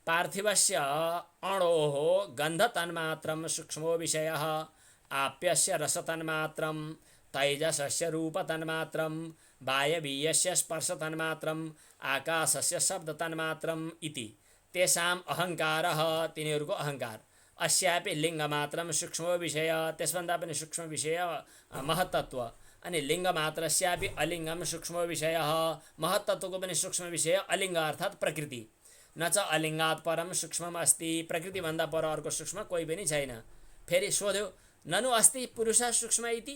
पार्थिवस्य अणोः गन्धतन्मात्रं सूक्ष्मो विषयः आप्यस्य रसतन्मात्रं तैजसस्य रूपतन्मात्रं वायवीयस्य स्पर्शतन्मात्रं आकाशस्य शब्दतन्मात्रम् इति तेषाम् अहङ्कारः, तिनीहरूको अहङ्कार। अस्यापि लिङ्गमात्रं सूक्ष्मो विषय, त्यसभन्दा पनि सूक्ष्म विषय महत्तत्व। अनि लिङ्गमात्रस्यापि अलिङ्गम सूक्ष्मो विषयः, महत्तत्वको पनि सूक्ष्म विषय अलिङ्ग अर्थात् प्रकृति। न च अलिङ्गात् परम सूक्ष्मम् अस्ति, प्रकृतिभन्दा पर अर्को सूक्ष्म कोही पनि छैन। फेरि सोध्यो, ननु अस्ति पुरुष सूक्ष्म इति,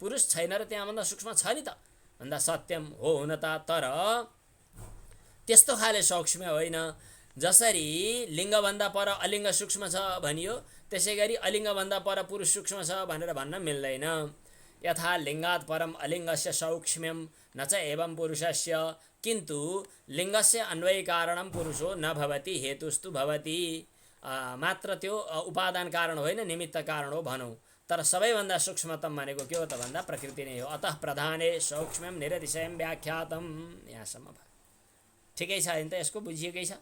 पुरुष छैन र त्यहाँभन्दा सूक्ष्म छ नि त भन्दा सत्यम हो हुन त, तर त्यस्तो खाले सौक्ष्म्य होइन। जसरी लिङ्गभन्दा पर अलिङ्ग सूक्ष्म छ भनियो, त्यसै गरी अलिङ्गभन्दा पर पुरुष सूक्ष्म छ भनेर भन्न मिल्दैन। यथा लिङ्गात् परम अलिङ्गस्य सौक्ष्म्यम न च एवं पुरुषस्य, किन्तु लिङ्गस्य अन्वयी कारणं पुरुषो न भवति हेतुस्तु भवति। मात्र त्यो उपादान कारण होइन, निमित्त कारण हो भनौँ। तर सबैभन्दा सूक्ष्मतम भनेको के हो त भन्दा प्रकृति नै हो। अतः प्रधाने सौक्ष्म्यम निरतिशयम व्याख्यातम। यहाँसम्म भयो, ठिकै छ नि त, यसको बुझिएकै छ।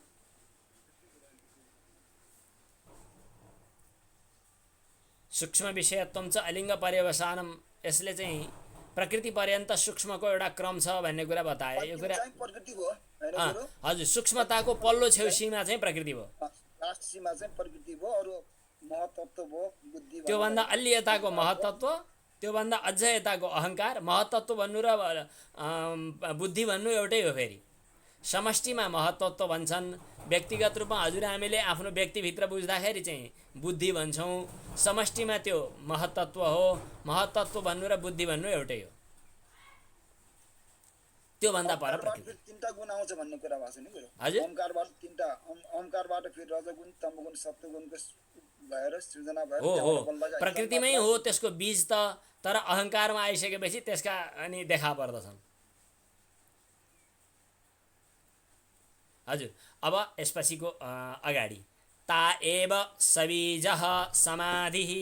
सूक्ष्म विषयत्वम च अलिङ्ग पर्यवसानम, यसले चाहिँ प्रकृति पर्यन्त सूक्ष्मको एउटा क्रम छ भन्ने कुरा बतायो। यो कुरा हजुर, सूक्ष्मताको पल्लो छेउ सीमा चाहिँ प्रकृति भयो, त्योभन्दा अलि यताको महत्तत्व, त्योभन्दा अझ यताको अहङ्कार। महत्तत्व भन्नु र बुद्धि भन्नु एउटै हो। फेरि समष्टिमा महत्तत्व भन्छन्, व्यक्तिगत रूपमा हजुर हामीले आफ्नो व्यक्तिभित्र बुझ्दाखेरि चाहिँ बुद्धि भन्छौँ। समष्टिमा त्यो महत्तत्व हो। महत्तत्व भन्नु र बुद्धि भन्नु एउटै हो, त्योभन्दा पर प्रकृति। तीनटा गुण आउँछ भन्ने कुरा भएको छ नि गुरु। हजुर, ओमकारबाट तीनटा, ओमकारबाट फेरि रजगुण तमगुण सत्वगुणको भएर सृजना भएर हो प्रकृतिमै हो त्यसको बीज त। तर अहङ्कारमा आइसकेपछि त्यसका अनि देखा पर्दछन्। हजुर, अब यसपछिको अगाडि ता एव सबीजः समाधिः,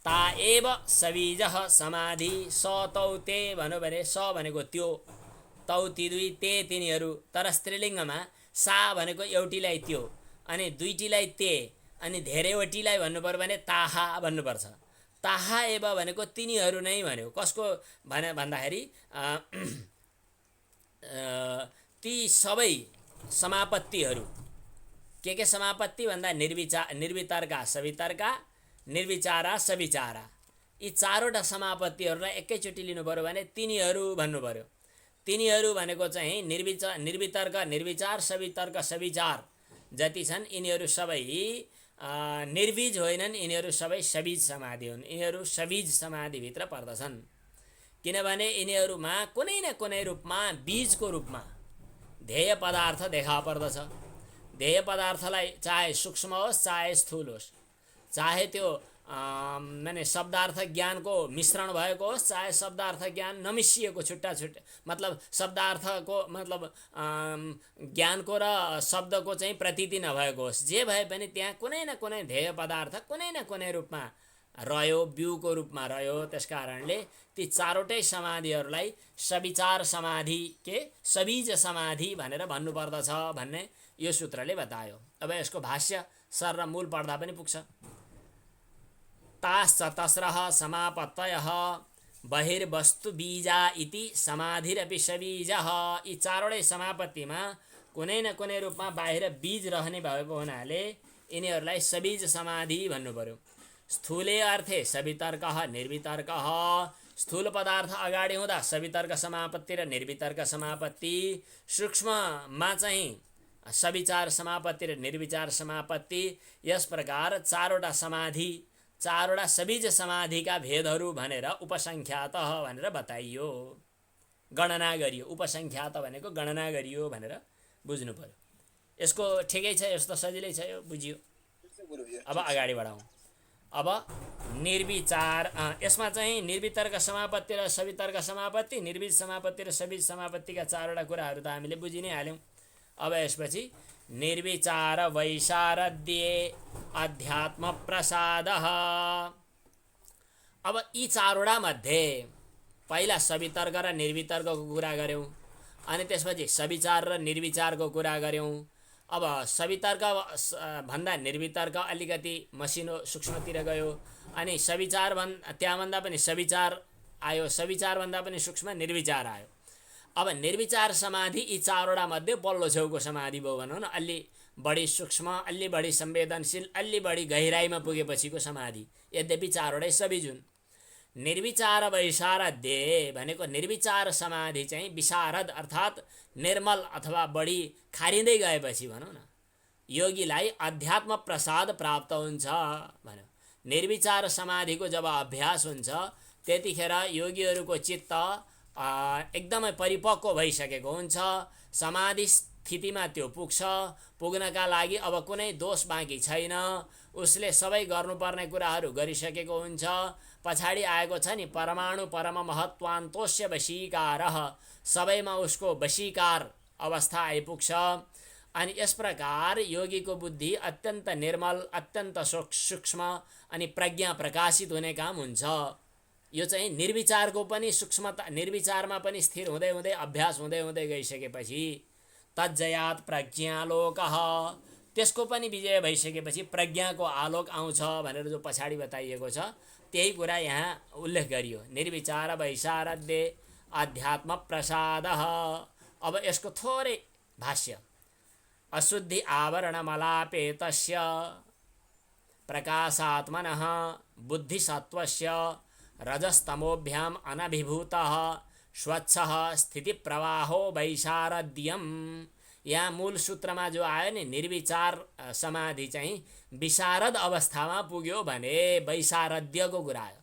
ता एव सबीजः समाधि स तौ ते भन्यो भने स भनेको त्यो, तौ ती दुई, ते तिनीहरू। तर स्त्रीलिङ्गमा सा भनेको एउटीलाई त्यो, अनि दुईटीलाई ते, अनि धेरैवटीलाई भन्नुपर्यो भने ताहा भन्नुपर्छ। ताहा एव भनेको तिनीहरू नै भन्यो। कसको भने भन्दाखेरि ती सबै समापत्तिहरू। के समापत्ति भन्दा निर्वितर्का सवितर्का, निर्विचारा सविचारा, यी चारवटा समापत्तिहरूलाई एकैचोटि लिनु पर्यो भने तिनीहरू भन्नु पर्यो। तिनीहरू भनेको चाहिँ निर्वितर्क निर्विचार, सवितर्क सविचार जति छन् यिनीहरू सबै निर्बीज होइनन्, यिनीहरू सबै सबीज समाधि हुन्। यिनीहरू सबीज समाधिभित्र पर्दछन्, किनभने यिनीहरूमा कुनै न कुनै रूपमा बीजको रूपमा ध्येय पदार्थ देखा पर्दछ। ध्येय पदार्थलाई चाहे सूक्ष्म होस् चाहे स्थूल होस्, चाहे त्यो माने शब्दार्थ ज्ञानको मिश्रण भएको होस् चाहे शब्दार्थ ज्ञान नमिसिएको छुट्टा छुट्टा, मतलब शब्दार्थको मतलब ज्ञानको र शब्दको चाहिँ प्रतीति नभएको होस्, जे भए पनि त्यहाँ कुनै न कुनै ध्येय पदार्थ कुनै न कुनै रूपमा रह्यो, बिउको रूपमा रह्यो। त्यसकारणले ती चारवटै समाधिहरूलाई सविचार समाधि के सबीज समाधि भनेर भन्नुपर्दछ भन्ने यो सूत्रले बतायो। अब यसको भाष्य सर र मूल पढ्दा पनि पुग्छ। ताश्च तस्रः समापत्तयः बहिर्वस्तु बीजा इति समाधिरपि सबीजः। यी चारवटै समापत्तिमा कुनै न कुनै रूपमा बाहिर बीज रहने भएको हुनाले यिनीहरूलाई सबीज समाधि भन्नु पर्यो। स्थूले अर्थे सवितर्कः निर्वितर्कः, स्थूल पदार्थ अगाडि हुँदा सवितर्क समापत्ति र निर्वितर्क समापत्ति, सूक्ष्ममा चाहिँ सविचार समापत्ति र निर्विचार समापत्ति, यस प्रकार चारवटा समाधि, चारवटा सबीज समाधिका भेदहरू भनेर उपसङ्ख्यातः भनेर बताइयो, गणना गरियो। उपसङ्ख्यात भनेको गणना गरियो भनेर बुझ्नु पर्यो। यसको ठिकै छ, यस्तो सजिलै छ, यो बुझियो। अब अगाडि बढाउँ। अब निर्विचार, यसमा चाहिँ निर्वितर्क समापत्ति र सवितर्क समापत्ति, निर्विज समापत्ति र सबीज समापत्तिका चारवटा कुराहरू त हामीले बुझि नै हाल्यौँ। अब यसपछि निर्विचार वैशारद्ये अध्यात्म प्रसादः। अब यी चारवटा मध्ये पहिला सवितर्क र निर्वितर्कको कुरा गऱ्यौँ, अनि त्यसपछि सविचार र निर्विचारको कुरा गऱ्यौँ। अब सवितर्क भन्दा निर्वितर्क अलिकति मसिनो सूक्ष्मतिर गयो, अनि त्यहाँभन्दा पनि सविचार आयो, सविचारभन्दा पनि सूक्ष्म निर्विचार आयो। अब निर्विचार समाधि यी चारवटा मध्ये पल्लो छेउको समाधि भयो भनौँ न, अलि बढी सूक्ष्म, अलि बढी संवेदनशील, अलि बढी गहिराइमा पुगेपछिको समाधि। यद्यपि चारवटै सबिज हुन्। निर्विचार वैशारद्ये भनेको निर्विचार समाधि चाहिँ विशारद अर्थात् निर्मल अथवा बढी खारिँदै गएपछि भनौँ न, योगीलाई अध्यात्म प्रसाद प्राप्त हुन्छ भन्यो। निर्विचार समाधिको जब अभ्यास हुन्छ त्यतिखेर योगीहरूको चित्त एकदमै परिपक्व भइसकेको हुन्छ। समाधि स्थितिमा त्यो पुग्नका लागि अब कुनै दोष बाँकी छैन। उसले सबै गर्नुपर्ने कुराहरू गरिसकेको हुन्छ। पछाडि आएको छ नि परमाणु परम महत्वान्तोस्य वशीकारः, सबैमा उसको वशीकार अवस्था आइपुग्छ। अनि यस प्रकार योगीको बुद्धि अत्यन्त निर्मल, अत्यन्त सूक्ष्म अनि प्रज्ञा प्रकाशित हुने काम हुन्छ। यो चाहिँ निर्विचारको पनि सूक्ष्मता, निर्विचारमा पनि स्थिर हुँदै हुँदै अभ्यास हुँदै हुँदै गइसकेपछि तज्जयात प्रज्ञालोकः, त्यसको पनि विजय भइसकेपछि प्रज्ञाको आलोक आउँछ भनेर जो पछाडि बताइएको छ त्यही कुरा यहाँ उल्लेख गरियो। निर्विचार वैशारद्ये अध्यात्म प्रसादः। अब यसको थोरै भाष्य। अशुद्धि आवरणमलापेतस्य प्रकाशात्मनः बुद्धिसत्त्वस्य रजस्तमोभ्याम अनभिभूतः स्वच्छः स्थितिप्रवाहो वैशारद्यम्। यहाँ मूल सूत्रमा जो आयो नि निर्विचार समाधि चाहिँ विशारद अवस्थामा पुग्यो भने वैशारद्यको कुरा आयो।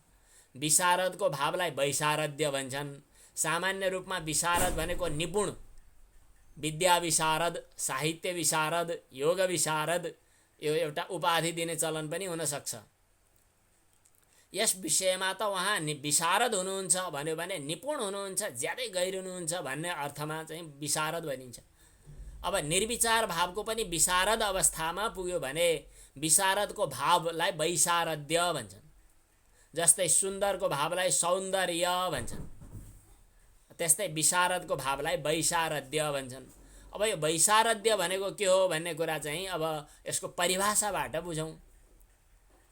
विशारदको भावलाई वैशारद्य भन्छन्। सामान्य रूपमा विशारद भनेको निपुण, विद्या विशारद, साहित्य विशारद, योग विशारद, यो एउटा उपाधि दिने चलन पनि हुन सक्छ। यस विषयमा त उहाँ विशारद हुनुहुन्छ भन्यो भने निपुण हुनुहुन्छ, ज्यादै गहिरो हुनुहुन्छ भन्ने अर्थमा चाहिँ विशारद भनिन्छ। अब निर्विचार भावको पनि विशारद अवस्थामा पुग्यो भने विशारदको भावलाई वैशारद्य भन्छन्। जस्तै सुन्दरको भावलाई सौन्दर्य भन्छन्, त्यस्तै विशारदको भावलाई वैशारद्य भन्छन्। अब यो वैशारद्य भनेको के हो भन्ने कुरा चाहिँ अब यसको परिभाषाबाट बुझौँ।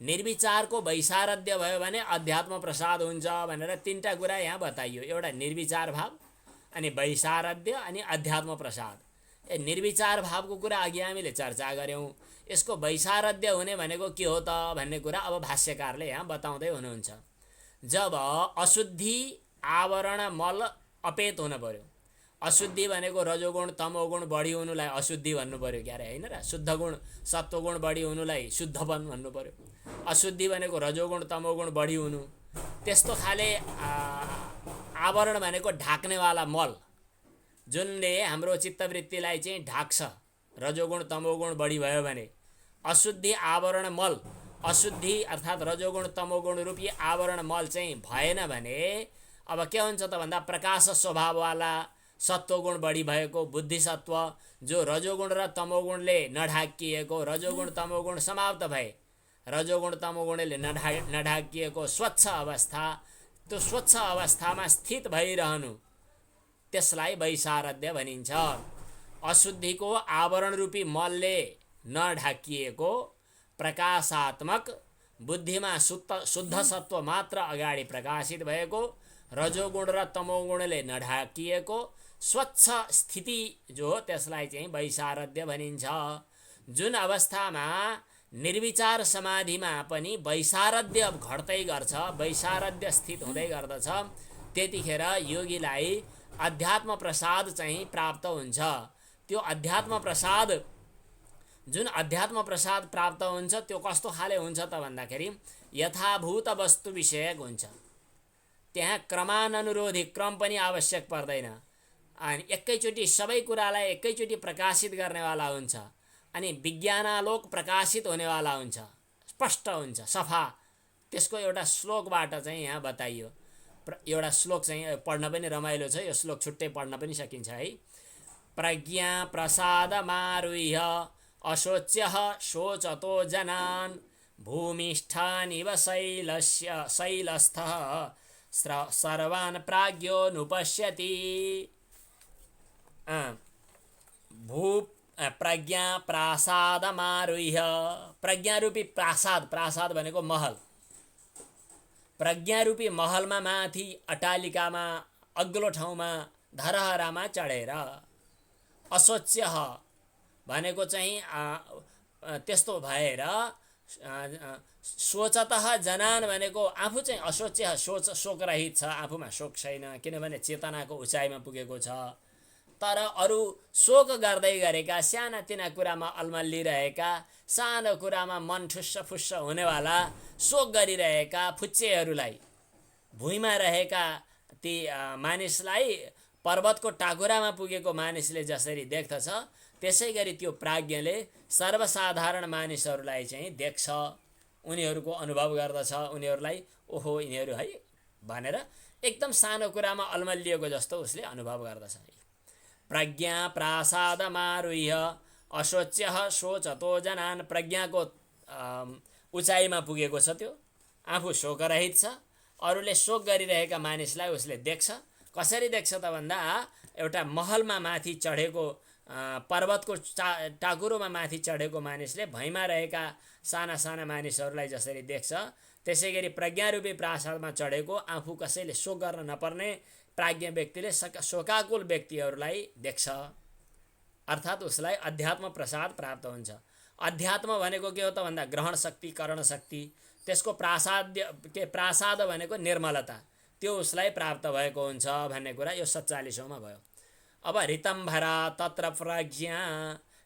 निर्विचारको वैशारद्य भयो भने अध्यात्म प्रसाद हुन्छ भनेर तीनटा कुरा यहाँ बताइयो। एउटा निर्विचार भाव, अनि वैशारद्य, अनि अध्यात्म प्रसाद। निर्विचार भावको कुरा अघि हामीले चर्चा गऱ्यौँ। यसको वैशारद्य हुने भनेको के हो त भन्ने कुरा अब भाष्यकारले यहाँ बताउँदै हुनुहुन्छ। जब अशुद्धि आवरण मल अपेत हुन पर्यो। अशुद्धि भनेको रजोगुण तमोगुण बढी हुनुलाई अशुद्धि भन्नु पर्यो क्यारे, होइन र? शुद्ध गुण सत्वगुण बढी हुनुलाई शुद्धपन भन्नु पर्यो। अशुद्धि भनेको रजोगुण तमोगुण बढी हुनु। त्यस्तो खाले आवरण भनेको ढाक्नेवाला मल, जुनले हाम्रो चित्तवृत्तिलाई चाहिँ ढाक्छ। रजोगुण तमोगुण बढी भयो भने अशुद्धि आवरण मल, अशुद्धि अर्थात् रजोगुण तमोगुण रूपी आवरण मल चाहिँ भएन भने अब के हुन्छ त भन्दा प्रकाश स्वभाववाला सत्वगुण बढी भएको बुद्धिसत्व, जो रजोगुण र तमोगुणले नढाकिएको, रजोगुण तमोगुण समाप्त भए, रजोगुण तमोगुणले नढाकिएको स्वच्छ अवस्था, त्यो स्वच्छ अवस्थामा स्थित भइरहनु, त्यसलाई वैशारद्य भनिन्छ। अशुद्धिको आवरण रूपी मलले नढाकिएको प्रकाशात्मक बुद्धिमा शुद्ध सत्व मात्र अगाडि प्रकाशित भएको, रजोगुण र तमोगुणले नढाकिएको स्वच्छ स्थिति जो हो त्यसलाई चाहिँ वैशारद्य भनिन्छ। जुन अवस्थामा निर्विचार समाधिमा पनि वैशारद्य घट्दै गर्छ, वैशारद्य स्थित हुँदै गर्दछ, त्यतिखेर योगीलाई अध्यात्म प्रसाद चाहिँ प्राप्त हुन्छ। त्यो अध्यात्म प्रसाद जुन अध्यात्म प्रसाद प्राप्त हुन्छ त्यो कस्तो खाले हुन्छ त भन्दाखेरि यथाभूत वस्तु विषयक हुन्छ। त्यहाँ क्रमानुरोधी क्रम पनि आवश्यक पर्दैन अनि एकैचोटि सबै कुरालाई एकैचोटि प्रकाशित गर्नेवाला हुन्छ अनि विज्ञानालोक प्रकाशित हुनेवाला हुन्छ, स्पष्ट हुन्छ, सफा। त्यसको एउटा श्लोकबाट चाहिँ यहाँ बताइयो। एउटा श्लोक चाहिँ पढ्न पनि रमाइलो छ, यो श्लोक छुट्टै पढ्न पनि सकिन्छ है। प्रज्ञा प्रसादमारुह्य अशोच्यः शोचतो जनान् भूमिष्ठानिव शैलस्थः सर्वान् प्राज्ञोनुपश्यति। प्रज्ञा प्रासादमारुह्य, प्रज्ञारूपी प्रासाद, प्रासाद भनेको महल, प्रज्ञारूपी महलमा माथि अट्टालिकामा अग्लो ठाउँमा धरहरामा चढेर, अशोच्य भनेको चाहिँ त्यस्तो भएर, शोचतः जनान भनेको आफू चाहिँ अशोच्य शोकरहित छ, आफूमा शोक छैन किनभने चेतनाको उचाइमा पुगेको छ। तर अरू शोक गर्दै गरेका सानातिना कुरामा अल्मलिरहेका, सानो कुरामा मन ठुस्स फुस्स हुनेवाला शोक गरिरहेका फुच्चेहरूलाई, भुइँमा रहेका ती मानिसलाई पर्वतको टाकुरामा पुगेको मानिसले जसरी देख्दछ त्यसै गरी त्यो प्राज्ञले सर्वसाधारण मानिसहरूलाई चाहिँ देख्छ, उनीहरूको अनुभव गर्दछ, उनीहरूलाई ओहो यिनीहरू है भनेर एकदम सानो कुरामा अल्मलिएको जस्तो उसले अनुभव गर्दछ। प्रज्ञा प्रासादमारुह्य अशोच्यः शोचतो जनान्, प्रज्ञाको उचाइमा पुगेको छ त्यो, आफू शोकरहित छ, अरूले शोक गरिरहेका मानिसलाई उसले देख्छ। कसरी देख्छ त भन्दा एउटा महलमा माथि चढेको, पर्वतको टाकुरोमा माथि चढेको मानिसले भैँमा रहेका साना साना मानिसहरूलाई जसरी देख्छ त्यसै गरी प्रज्ञारूपी प्रासादमा चढेको आफू कसैले शोक गर्न नपर्ने प्राज्ञ व्यक्तिले शोकाकुल व्यक्तिहरूलाई देख्छ, अर्थात् उसलाई अध्यात्म प्रसाद प्राप्त हुन्छ। अध्यात्म भनेको के हो त भन्दा ग्रहण शक्ति, करण शक्ति, त्यसको प्रासाद भनेको निर्मलता, त्यो उसलाई प्राप्त भएको हुन्छ भन्ने कुरा यो 47औँमा भयो। अब ऋतम्भरा तत्र प्रज्ञा,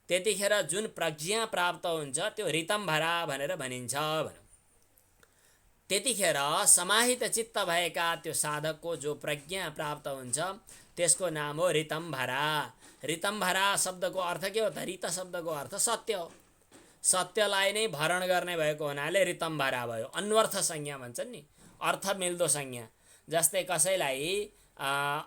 त्यतिखेर जुन प्रज्ञा प्राप्त हुन्छ त्यो ऋतम्भरा भनेर भनिन्छ भनौँ। त्यतिखेर समाहित चित्त भएका त्यो साधकको जो प्रज्ञा प्राप्त हुन्छ त्यसको नाम हो ऋतम्भरा। ऋतम्भरा शब्दको अर्थ के हो त? ऋत शब्दको अर्थ सत्य हो, सत्यलाई नै भरण गर्ने भएको हुनाले ऋतम्भरा भयो। अन्वर्थ संज्ञा भन्छन् नि, अर्थ मिल्दो संज्ञा। जस्तै कसैलाई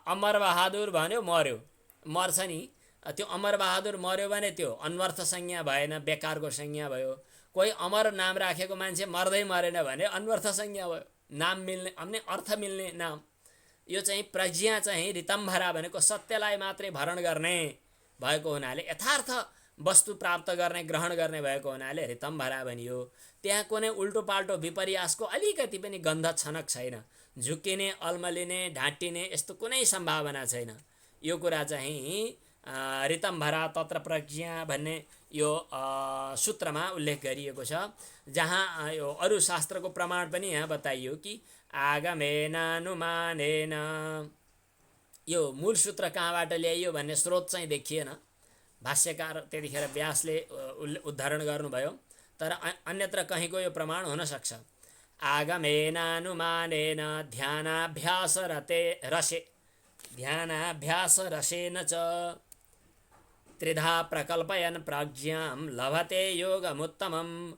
अमरबहादुर भन्यो मर्यो, मर्छ नि, त्यो अमरबहादुर मर्यो भने त्यो अन्वर्थ संज्ञा भएन, बेकारको संज्ञा भयो। कोही अमर नाम राखेको मान्छे मर्दै मरेन भने अन्वर्थ संज्ञा भयो, नाम मिल्ने अन्य अर्थ मिल्ने नाम। यो चाहिँ प्रज्ञा चाहिँ ऋतम्भरा भनेको सत्यलाई मात्रै भरण गर्ने भएको हुनाले, यथार्थ वस्तु प्राप्त गर्ने ग्रहण गर्ने भएको हुनाले ऋतम्भरा भनियो। त्यहाँ कुनै उल्टो पाल्टो विपर्यासको अलिकति पनि गन्ध छनक छैन, झुक्किने अल्मलिने ढाँटिने यस्तो कुनै सम्भावना छैन। यो कुरा चाहिँ ऋतम्भरा तत्र प्रज्ञा भन्ने यो सूत्रमा उल्लेख गरिएको छ, जहाँ यो अरू शास्त्रको प्रमाण पनि यहाँ बताइयो कि आगमेनानुमानेन, यो मूल सूत्र कहाँबाट ल्याइयो भन्ने स्रोत चाहिँ देखिएन। भाष्यकार त्यतिखेर व्यासले उद्धरण गर्नुभयो, तर अन्यत्र कहीँको यो प्रमाण हुन सक्छ। आगमेनानुमानेन ध्यानाभ्यास रसेन च त्रिधा प्रकल्पयन् प्रज्ञां लभते योगमुत्तमम्।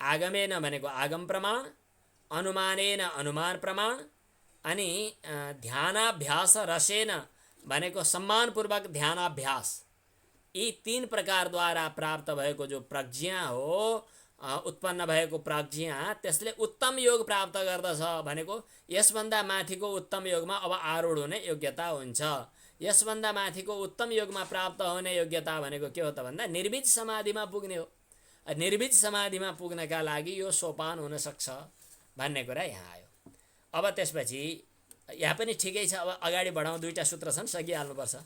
आगमेन भनेको आगम प्रमाण, अनुमानेन अनुमान प्रमाण, अनि ध्यानाभ्यास रसेन भनेको सम्मानपूर्वक ध्यानाभ्यास, यी तीन प्रकारद्वारा प्राप्त भएको जो प्रज्ञा हो, उत्पन्न भएको प्रज्ञा, त्यसले उत्तम योग प्राप्त गर्दछ भनेको यसभन्दा माथिको उत्तम योगमा अब आरूढ हुने योग्यता हुन्छ। यसभन्दा माथिको उत्तम योगमा प्राप्त हुने योग्यता भनेको के हो त भन्दा निर्विज समाधिमा पुग्ने हो। निर्विज समाधिमा पुग्नका लागि यो सोपान हुन सक्छ भन्ने कुरा यहाँ आयो। अब त्यसपछि यहाँ पनि ठिकै छ, अब अगाडि बढाउँ, दुईटा सूत्र छन्, सकिहाल्नुपर्छ।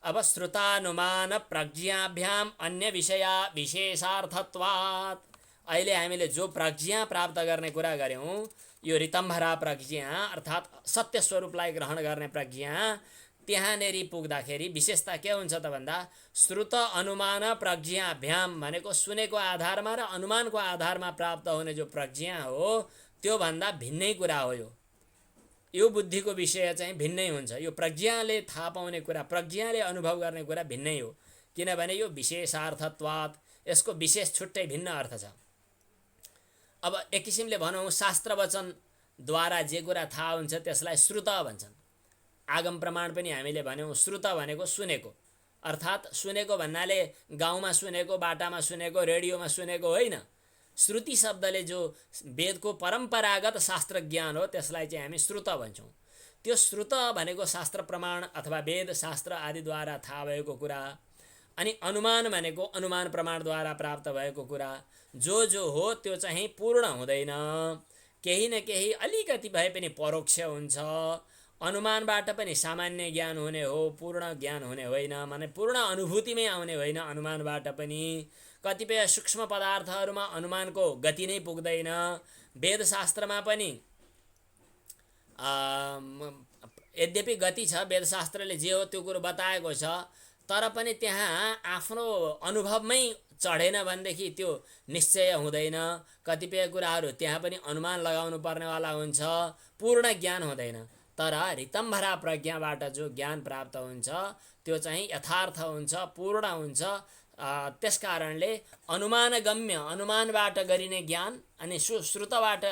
अब श्रुतानुमान प्रज्ञाभ्याम अन्य विषया विशेषार्थत्वात्, अहिले हामीले जो प्रज्ञा प्राप्त गर्ने कुरा गऱ्यौँ, यो ऋतम्भरा प्रज्ञा अर्थात् सत्य स्वरूपलाई ग्रहण गर्ने प्रज्ञा, त्यहाँनेरि पुग्दाखेरि विशेषता के हुन्छ त भन्दा श्रुत अनुमान प्रज्ञाभ्याम भनेको सुनेको आधारमा र अनुमानको आधारमा प्राप्त हुने जो प्रज्ञा हो त्योभन्दा भिन्नै कुरा हो। यो बुद्धिको विषय चाहिँ भिन्नै हुन्छ। यो प्रज्ञाले थाहा पाउने कुरा, प्रज्ञाले अनुभव गर्ने कुरा भिन्नै हो, किनभने यो विशेषार्थत्वात्, यसको विशेष छुट्टै भिन्न अर्थ छ। अब एक किसिमले भनौँ शास्त्र वचनद्वारा जे कुरा थाहा हुन्छ त्यसलाई श्रुत भन्छन्। आगम प्रमाण पनि हामीले भन्यौँ श्रुत भनेको सुनेको, अर्थात् सुनेको भन्नाले गाउँमा सुनेको, बाटामा सुनेको, रेडियोमा सुनेको होइन। श्रुति शब्दले जो वेदको परम्परागत शास्त्र ज्ञान हो त्यसलाई चाहिँ हामी श्रुत भन्छौँ। त्यो श्रुत भनेको शास्त्र प्रमाण अथवा वेद शास्त्र आदिद्वारा थाहा भएको कुरा, अनि अनुमान भनेको अनुमान प्रमाणद्वारा प्राप्त भएको कुरा। जो हो त्यो चाहिँ पूर्ण हुँदैन, केही न केही अलिकति भए पनि परोक्ष हुन्छ। अनुमानबाट पनि सामान्य ज्ञान हुने हो, पूर्ण ज्ञान हुने होइन, माने पूर्ण अनुभूतिमै आउने होइन। अनुमानबाट पनि कतिपय सूक्ष्म पदार्थहरूमा अनुमानको गति नै पुग्दैन। वेदशास्त्रमा पनि यद्यपि गति छ, वेदशास्त्रले जे हो त्यो कुरो बताएको छ, तर पनि त्यहाँ आफ्नो अनुभवमै चढेन भनेदेखि त्यो निश्चय हुँदैन। कतिपय कुराहरू त्यहाँ पनि अनुमान लगाउनु पर्नेवाला हुन्छ, पूर्ण ज्ञान हुँदैन। तर ऋतम्भरा प्रज्ञाबाट जो ज्ञान प्राप्त हुन्छ त्यो चाहिँ यथार्थ हुन्छ, पूर्ण हुन्छ। त्यसकारणले अनुमानगम्य, अनुमानबाट गरिने ज्ञान अनि श्रुतबाट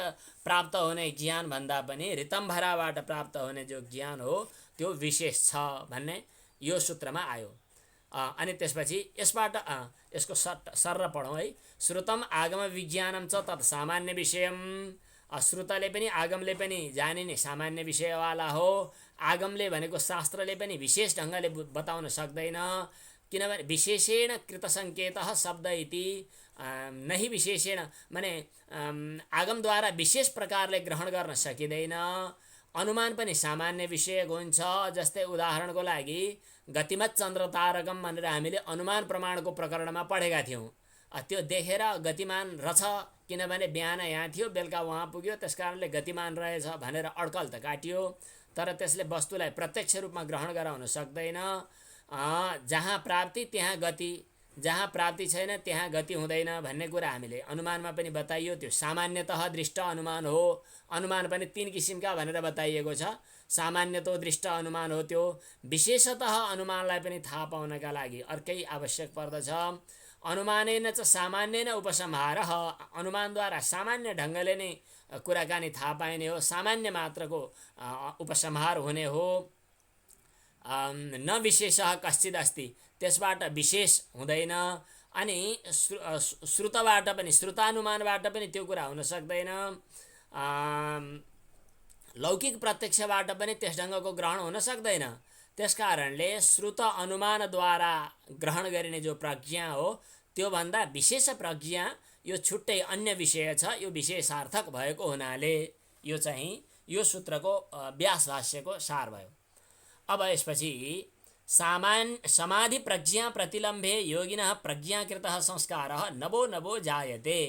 प्राप्त हुने ज्ञान भन्दा पनि ऋतम्भराबाट प्राप्त हुने जो ज्ञान हो त्यो विशेष छ भन्ने यो सूत्रमा आयो। अनि त्यसपछि यसबाट यसको सर्र पढौँ है। श्रुतम आगम विज्ञानम च तत् सामान्य विषयम। श्रुतले पनि आगमले पनि जानिने सामान्य विषयवाला हो। आगमले भनेको शास्त्रले पनि विशेष ढङ्गले बताउन सक्दैन, किनभने विशेषेण कृतसङ्केतः शब्द इति नहि विशेषेण, माने आगमद्वारा विशेष प्रकारले ग्रहण गर्न सकिँदैन। अनुमान पनि सामान्य विषय हुन्छ। जस्तै उदाहरणको लागि गतिमत चन्द्र तारकम भनेर हामीले अनुमान प्रमाणको प्रकरणमा पढेका थियौँ। त्यो देखेर गतिमान रहेछ, किनभने बिहान यहाँ थियो बेलुका वहाँ पुग्यो, त्यसकारणले गतिमान रहेछ भनेर अड्कल त काटियो, तर त्यसले वस्तुलाई प्रत्यक्ष रूपमा ग्रहण गराउन सक्दैन। जहाँ प्राप्ति त्यहाँ गति, जहाँ प्राप्ति छैन त्यहाँ गति हुँदैन भन्ने कुरा हामीले अनुमानमा पनि बताइयो। त्यो सामान्यतः दृष्ट अनुमान हो। अनुमान पनि तीन किसिमका भनेर बताइएको छ। सामान्यतो दृष्ट अनुमान हो त्यो। विशेषतः अनुमानलाई पनि थाहा पाउनका लागि अर्कै आवश्यक पर्दछ। अनुमानेन च सामान्येन उपसंहारः। अनुमानद्वारा सामान्य ढङ्गले नै कुराकानी थाहा पाइने हो, सामान्य मात्रको उपसंहार हुने हो। न विशेषः कश्चित् अस्ति, त्यसबाट विशेष हुँदैन। अनि श्रुतबाट पनि, श्रुतानुमानबाट पनि त्यो कुरा हुन सक्दैन। लौकिक प्रत्यक्षबाट पनि त्यस ढङ्गको ग्रहण हुन सक्दैन। त्यसकारणले श्रुत अनुमानद्वारा ग्रहण गरिने जो प्रज्ञा हो त्योभन्दा विशेष प्रज्ञा यो छुट्टै अन्य विषय छ। यो विशेषार्थक भएको हुनाले यो चाहिँ यो सूत्रको व्यास भाष्यको सार भयो। अब यसपछि समाधि प्रज्ञा प्रतिलम्भे योगिनः प्रज्ञाकृतः संस्कारः नभो नभो जायते।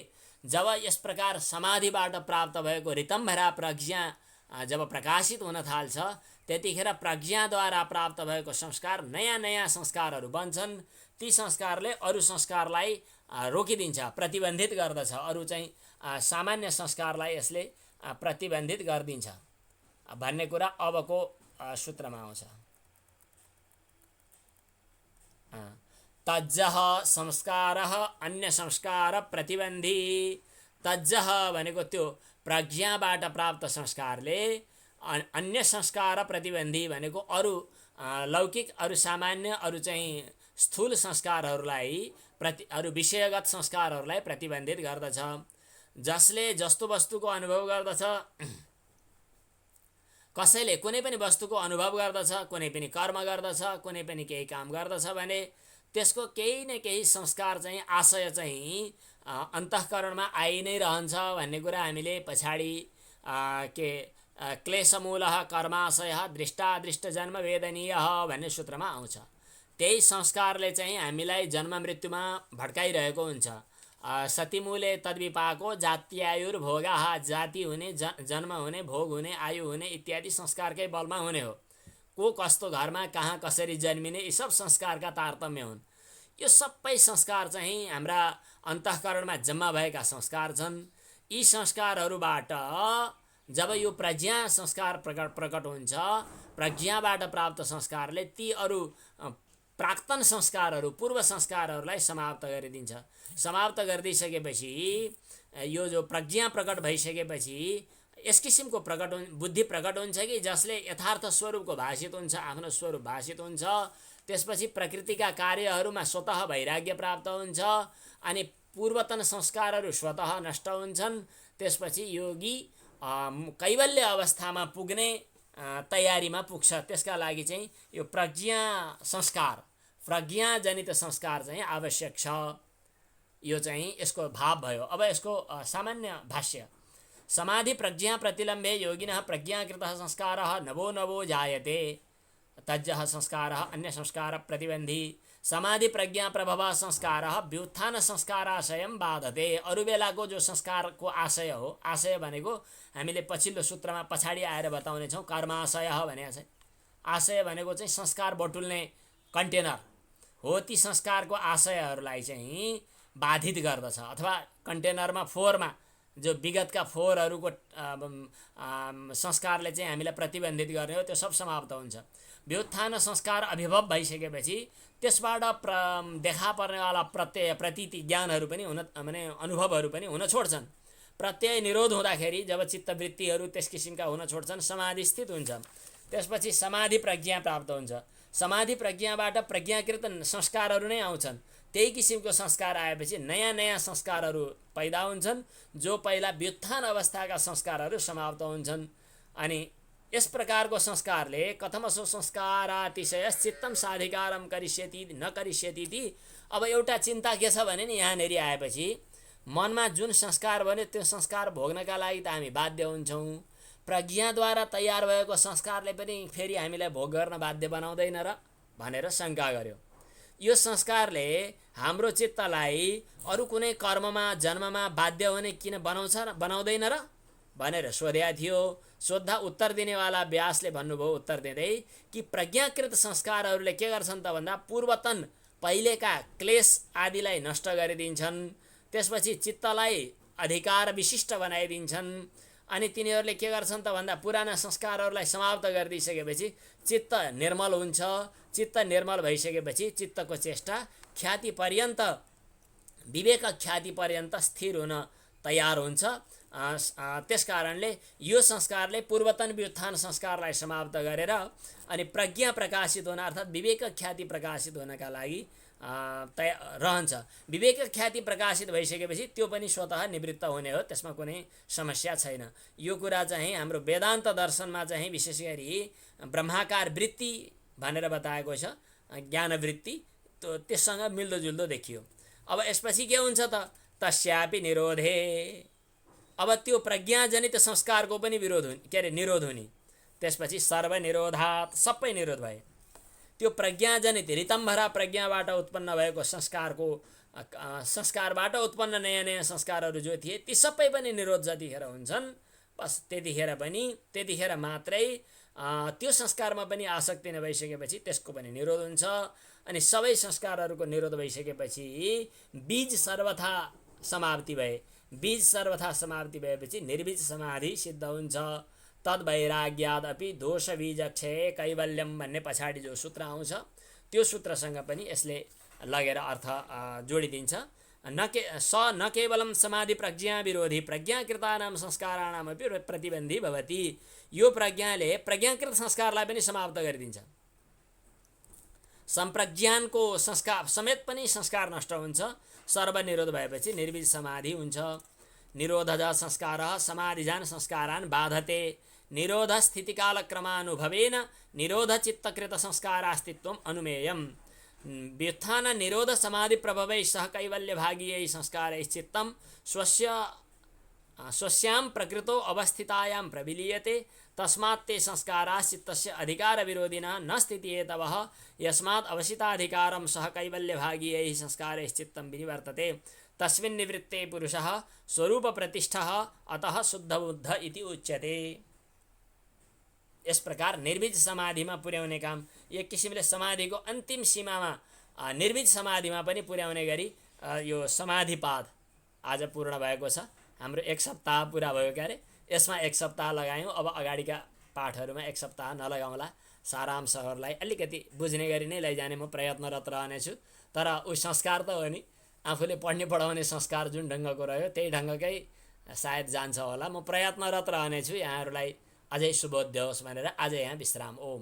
जब यस प्रकार समाधिबाट प्राप्त भएको ऋतम्भरा प्रज्ञा जब प्रकाशित हुन थाल्छ त्यतिखेर प्रज्ञाद्वारा प्राप्त भएको संस्कार नयाँ नयाँ संस्कारहरू बन्छन्। ती संस्कारले अरू संस्कारलाई रोकिदिन्छ, प्रतिबन्धित गर्दछ। अरू चाहिँ सामान्य संस्कारलाई यसले प्रतिबन्धित गरिदिन्छ भन्ने कुरा अबको सूत्रमा आउँछ। तज्जः संस्कारः अन्य संस्कार प्रतिबन्धी। तज्जः भनेको त्यो प्रज्ञाबाट प्राप्त संस्कारले अन्य संस्कार प्रतिबन्धी भनेको अरू लौकिक, अरू सामान्य, अरू चाहिँ स्थूल संस्कारहरूलाई अरू विषयगत संस्कारहरूलाई प्रतिबन्धित गर्दछ। जसले जस्तो वस्तुको अनुभव गर्दछ, कसैले कुनै पनि वस्तुको अनुभव गर्दछ, कुनै पनि कर्म गर्दछ, कुनै पनि केही काम गर्दछ भने त्यसको केही न केही संस्कार चाहिँ आशय चाहिँ अन्तःकरणमा आइ नै रहन्छ भन्ने कुरा हामीले पछाडि के क्लेशमूलः कर्माशयः दृष्टादृष्टजन्म वेदनीयः भन्ने सूत्रमा आउँछ। त्यही संस्कारले चाहिँ हामीलाई जन्म मृत्युमा भड्काइरहेको हुन्छ। सतिमूले तद्विपाको जात्यायुर्भोगाः। जाति हुने, जन्म हुने, भोग हुने, आयु हुने इत्यादि संस्कारकै बलमा हुने हो। को कस्तो घरमा कहाँ कसरी जन्मिने यी सब संस्कारका तारतम्य हुन्। यो सबै संस्कार चाहिँ हाम्रा अन्तःकरणमा जम्मा भएका संस्कार छन्। यी संस्कारहरूबाट जब यो प्रज्ञा संस्कार प्रकट हुन्छ, प्रज्ञाबाट प्राप्त संस्कारले ती अरू प्राक्तन संस्कारहरू, पूर्व संस्कारहरूलाई समाप्त गरिदिन्छ। समाप्त गरिदिइसकेपछि यो जो प्रज्ञा प्रकट भइसकेपछि यस किसिमको बुद्धि प्रकट हुन्छ कि जसले यथार्थ स्वरूपको भाषित हुन्छ, आफ्नो स्वरूप भाषित हुन्छ। त्यसपछि प्रकृतिका कार्यहरूमा स्वतः वैराग्य प्राप्त हुन्छ अनि पूर्वतन संस्कारहरू स्वतः नष्ट हुन्छन्। त्यसपछि योगी कैवल्य अवस्थामा पुग्ने तयारीमा पुग्छ। त्यसका लागि चाहिँ यो प्रज्ञा संस्कार, प्रज्ञाजनित संस्कार चाहिँ आवश्यक छ। यो चाहिँ यसको भाव भयो। अब यसको सामान्य भाष्य। समाधि प्रज्ञा प्रतिलम्बे योगिनः प्रज्ञाकृतः संस्कारः नवो नवो जायते तज्जः संस्कारः अन्य संस्कार प्रतिबन्धी समाधि प्रज्ञा प्रभव संस्कारः व्युत्थान संस्काराशयं बाधते। अरू बेलाको जो संस्कारको आशय हो, आशय भनेको हामीले पछिल्लो सूत्रमा पछाडि आएर बताउनेछौँ, कर्माशयः भनेको चाहिँ आशय भनेको चाहिँ संस्कार बटुल्ने कन्टेनर हो। ती संस्कारको आशयहरूलाई चाहिँ बाधित गर्दछ अथवा कन्टेनरमा फोहोरमा जो विगतका फोहोरहरूको संस्कारले चाहिँ हामीलाई प्रतिबन्धित गर्ने हो, त्यो सब समाप्त हुन्छ। व्युत्थान संस्कार अभिभव भइसकेपछि त्यसबाट देखा पर्नेवाला प्रतीति ज्ञानहरू पनि हुन माने अनुभवहरू पनि हुन छोड्छन्। प्रत्यय निरोध हुँदाखेरि जब चित्तवृत्तिहरू त्यस किसिमका हुन छोड्छन्, समाधि स्थित हुन्छ। त्यसपछि समाधि प्रज्ञा प्राप्त हुन्छ। समाधि प्रज्ञाबाट प्रज्ञाकृत संस्कारहरू नै आउँछन्। त्यही किसिमको संस्कार आएपछि नयाँ नयाँ संस्कारहरू पैदा हुन्छन्, जो पहिला व्युत्थान अवस्थाका संस्कारहरू समाप्त हुन्छन्। अनि यस प्रकारको संस्कारले कथमसो संस्कारातिशयश्चित्तं साधिकारं करिष्यति न करिष्यति। अब एउटा चिन्ता के छ भने नि, यहाँनेरि आएपछि मनमा जुन संस्कार बन्यो त्यो संस्कार भोग्नका लागि त हामी बाध्य हुन्छौँ। प्रज्ञाद्वारा तयार भएको संस्कारले पनि फेरि हामीलाई भोग गर्न बाध्य बनाउँदैन र भनेर शङ्का गर्यो। यो संस्कारले हाम्रो चित्तलाई अरू कुनै कर्ममा जन्ममा बाध्य हुने किन बनाउँदैन र भनेर सोधेका थियो। सोद्धा उत्तर दिनेवाला व्यासले भन्नुभयो उत्तर दिँदै कि प्रज्ञाकृत संस्कारहरूले के गर्छन् त भन्दा पूर्वतन पहिलेका क्लेश आदिलाई नष्ट गरिदिन्छन्। त्यसपछि चित्तलाई अधिकार विशिष्ट बनाइदिन्छन्। अनि तिनीहरूले के गर्छन् त भन्दा पुराना संस्कारहरूलाई समाप्त गरिदिइसकेपछि चित्त निर्मल हुन्छ। चित्त निर्मल भइसकेपछि चित्तको चेष्टा ख्याति पर्यन्त, विवेक ख्याति पर्यन्त स्थिर हुन तयार हुन्छ। त्यसकारणले यो संस्कारले पूर्वतन व्युत्थान संस्कारलाई समाप्त गरेर अनि प्रज्ञा प्रकाशित हुन अर्थात् विवेक ख्याति प्रकाशित हुनका लागि रहन्छ। विवेक ख्याति प्रकाशित भइसकेपछि त्यो पनि स्वतः निवृत्त हुने हो, त्यसमा कुनै समस्या छैन। यो कुरा चाहिँ हाम्रो वेदान्त दर्शनमा चाहिँ विशेष गरी ब्रह्माकार वृत्ति भनेर बताएको छ, ज्ञानवृत्ति, त्यससँग मिल्दोजुल्दो देखियो। अब यसपछि के हुन्छ त तस्यापि निरोधे। अब त्यो प्रज्ञाजनित संस्कारको पनि निरोध हुने। त्यसपछि सर्वनिरोधात् सबै निरोध भए। त्यो प्रज्ञाजनित ऋतम्भरा प्रज्ञाबाट उत्पन्न भएको संस्कारबाट उत्पन्न नयाँ नयाँ संस्कारहरू जो थिए ती सबै पनि निरोध जतिखेर हुन्छन्, बस त्यतिखेर मात्रै त्यो संस्कारमा पनि आसक्ति नभइसकेपछि त्यसको पनि निरोध हुन्छ। अनि सबै संस्कारहरूको निरोध भइसकेपछि बीज सर्वथा समाप्ति भए। बीज सर्वथा समाप्ति भएपछि निर्बीज समाधि सिद्ध हुन्छ। तद्वैराग्यादपि दोष बीजक्षय कैवल्यम भन्ने पछाडि जो सूत्र आउँछ त्यो सूत्रसँग पनि यसले लगेर अर्थ जोडिदिन्छ। न केवलं समाधि प्रज्ञा विरोधी प्रज्ञाकृतानां संस्काराणामपि प्रतिबन्धी भवति। यो प्रज्ञाले प्रज्ञाकृत संस्कारलाई पनि समाप्त गरिदिन्छ। सम्प्रज्ञानको संस्कार समेत पनि संस्कार नष्ट हुन्छ। सर्वनिरोध भएपछि निर्बीज समाधि हुन्छ। निरोधज संस्कारः समाधिजान संस्कारान् बाधते। निरोध स्थितिकालक्रमानुभवेन निरोधचित्तकृत संस्कारास्तित्वम् अनुमेयम्। व्युत्थान निरोध समाधि प्रभवैः सह कैवल्यभागीयैः संस्कारैश्चित्तं स्वस्यां प्रकृतौ अवस्थितायां प्रविलीयते। तस्मात् ते संस्काराः चित्तस्य अधिकारविरोधिनः न स्थितिहेतवः यस्मात् अवसिताधिकारं सह कैवल्यभागीयैः संस्कारैश्चित्तं विनिवर्तते। तस्मिन् निवृत्ते पुरुषः स्वरूपप्रतिष्ठः अतः शुद्धबुद्ध इति उच्यते। यस प्रकार निर्विज समाधिमा पुर्याउने काम एक किसिमले समाधिको अन्तिम सीमामा निर्विज समाधिमा पनि पुर्याउने गरी यो समाधिपाद आज पूर्ण भएको छ। हाम्रो 1 सप्ताह पुरा भयो क्यारे। यसमा 1 सप्ताह लगायौँ। अब अगाडिका पाठहरूमा 1 सप्ताह नलगाउँला। सारांशहरूलाई अलिकति बुझ्ने गरी नै लैजाने म प्रयत्नरत रहनेछु। तर उही संस्कार त हो नि, आफूले पढ्ने पढाउने संस्कार जुन ढङ्गको रह्यो त्यही ढङ्गकै सायद जान्छ होला। म प्रयत्नरत रहनेछु यहाँहरूलाई अझै सुबोध्य होस् भनेर आज यहाँ विश्राम। ओम।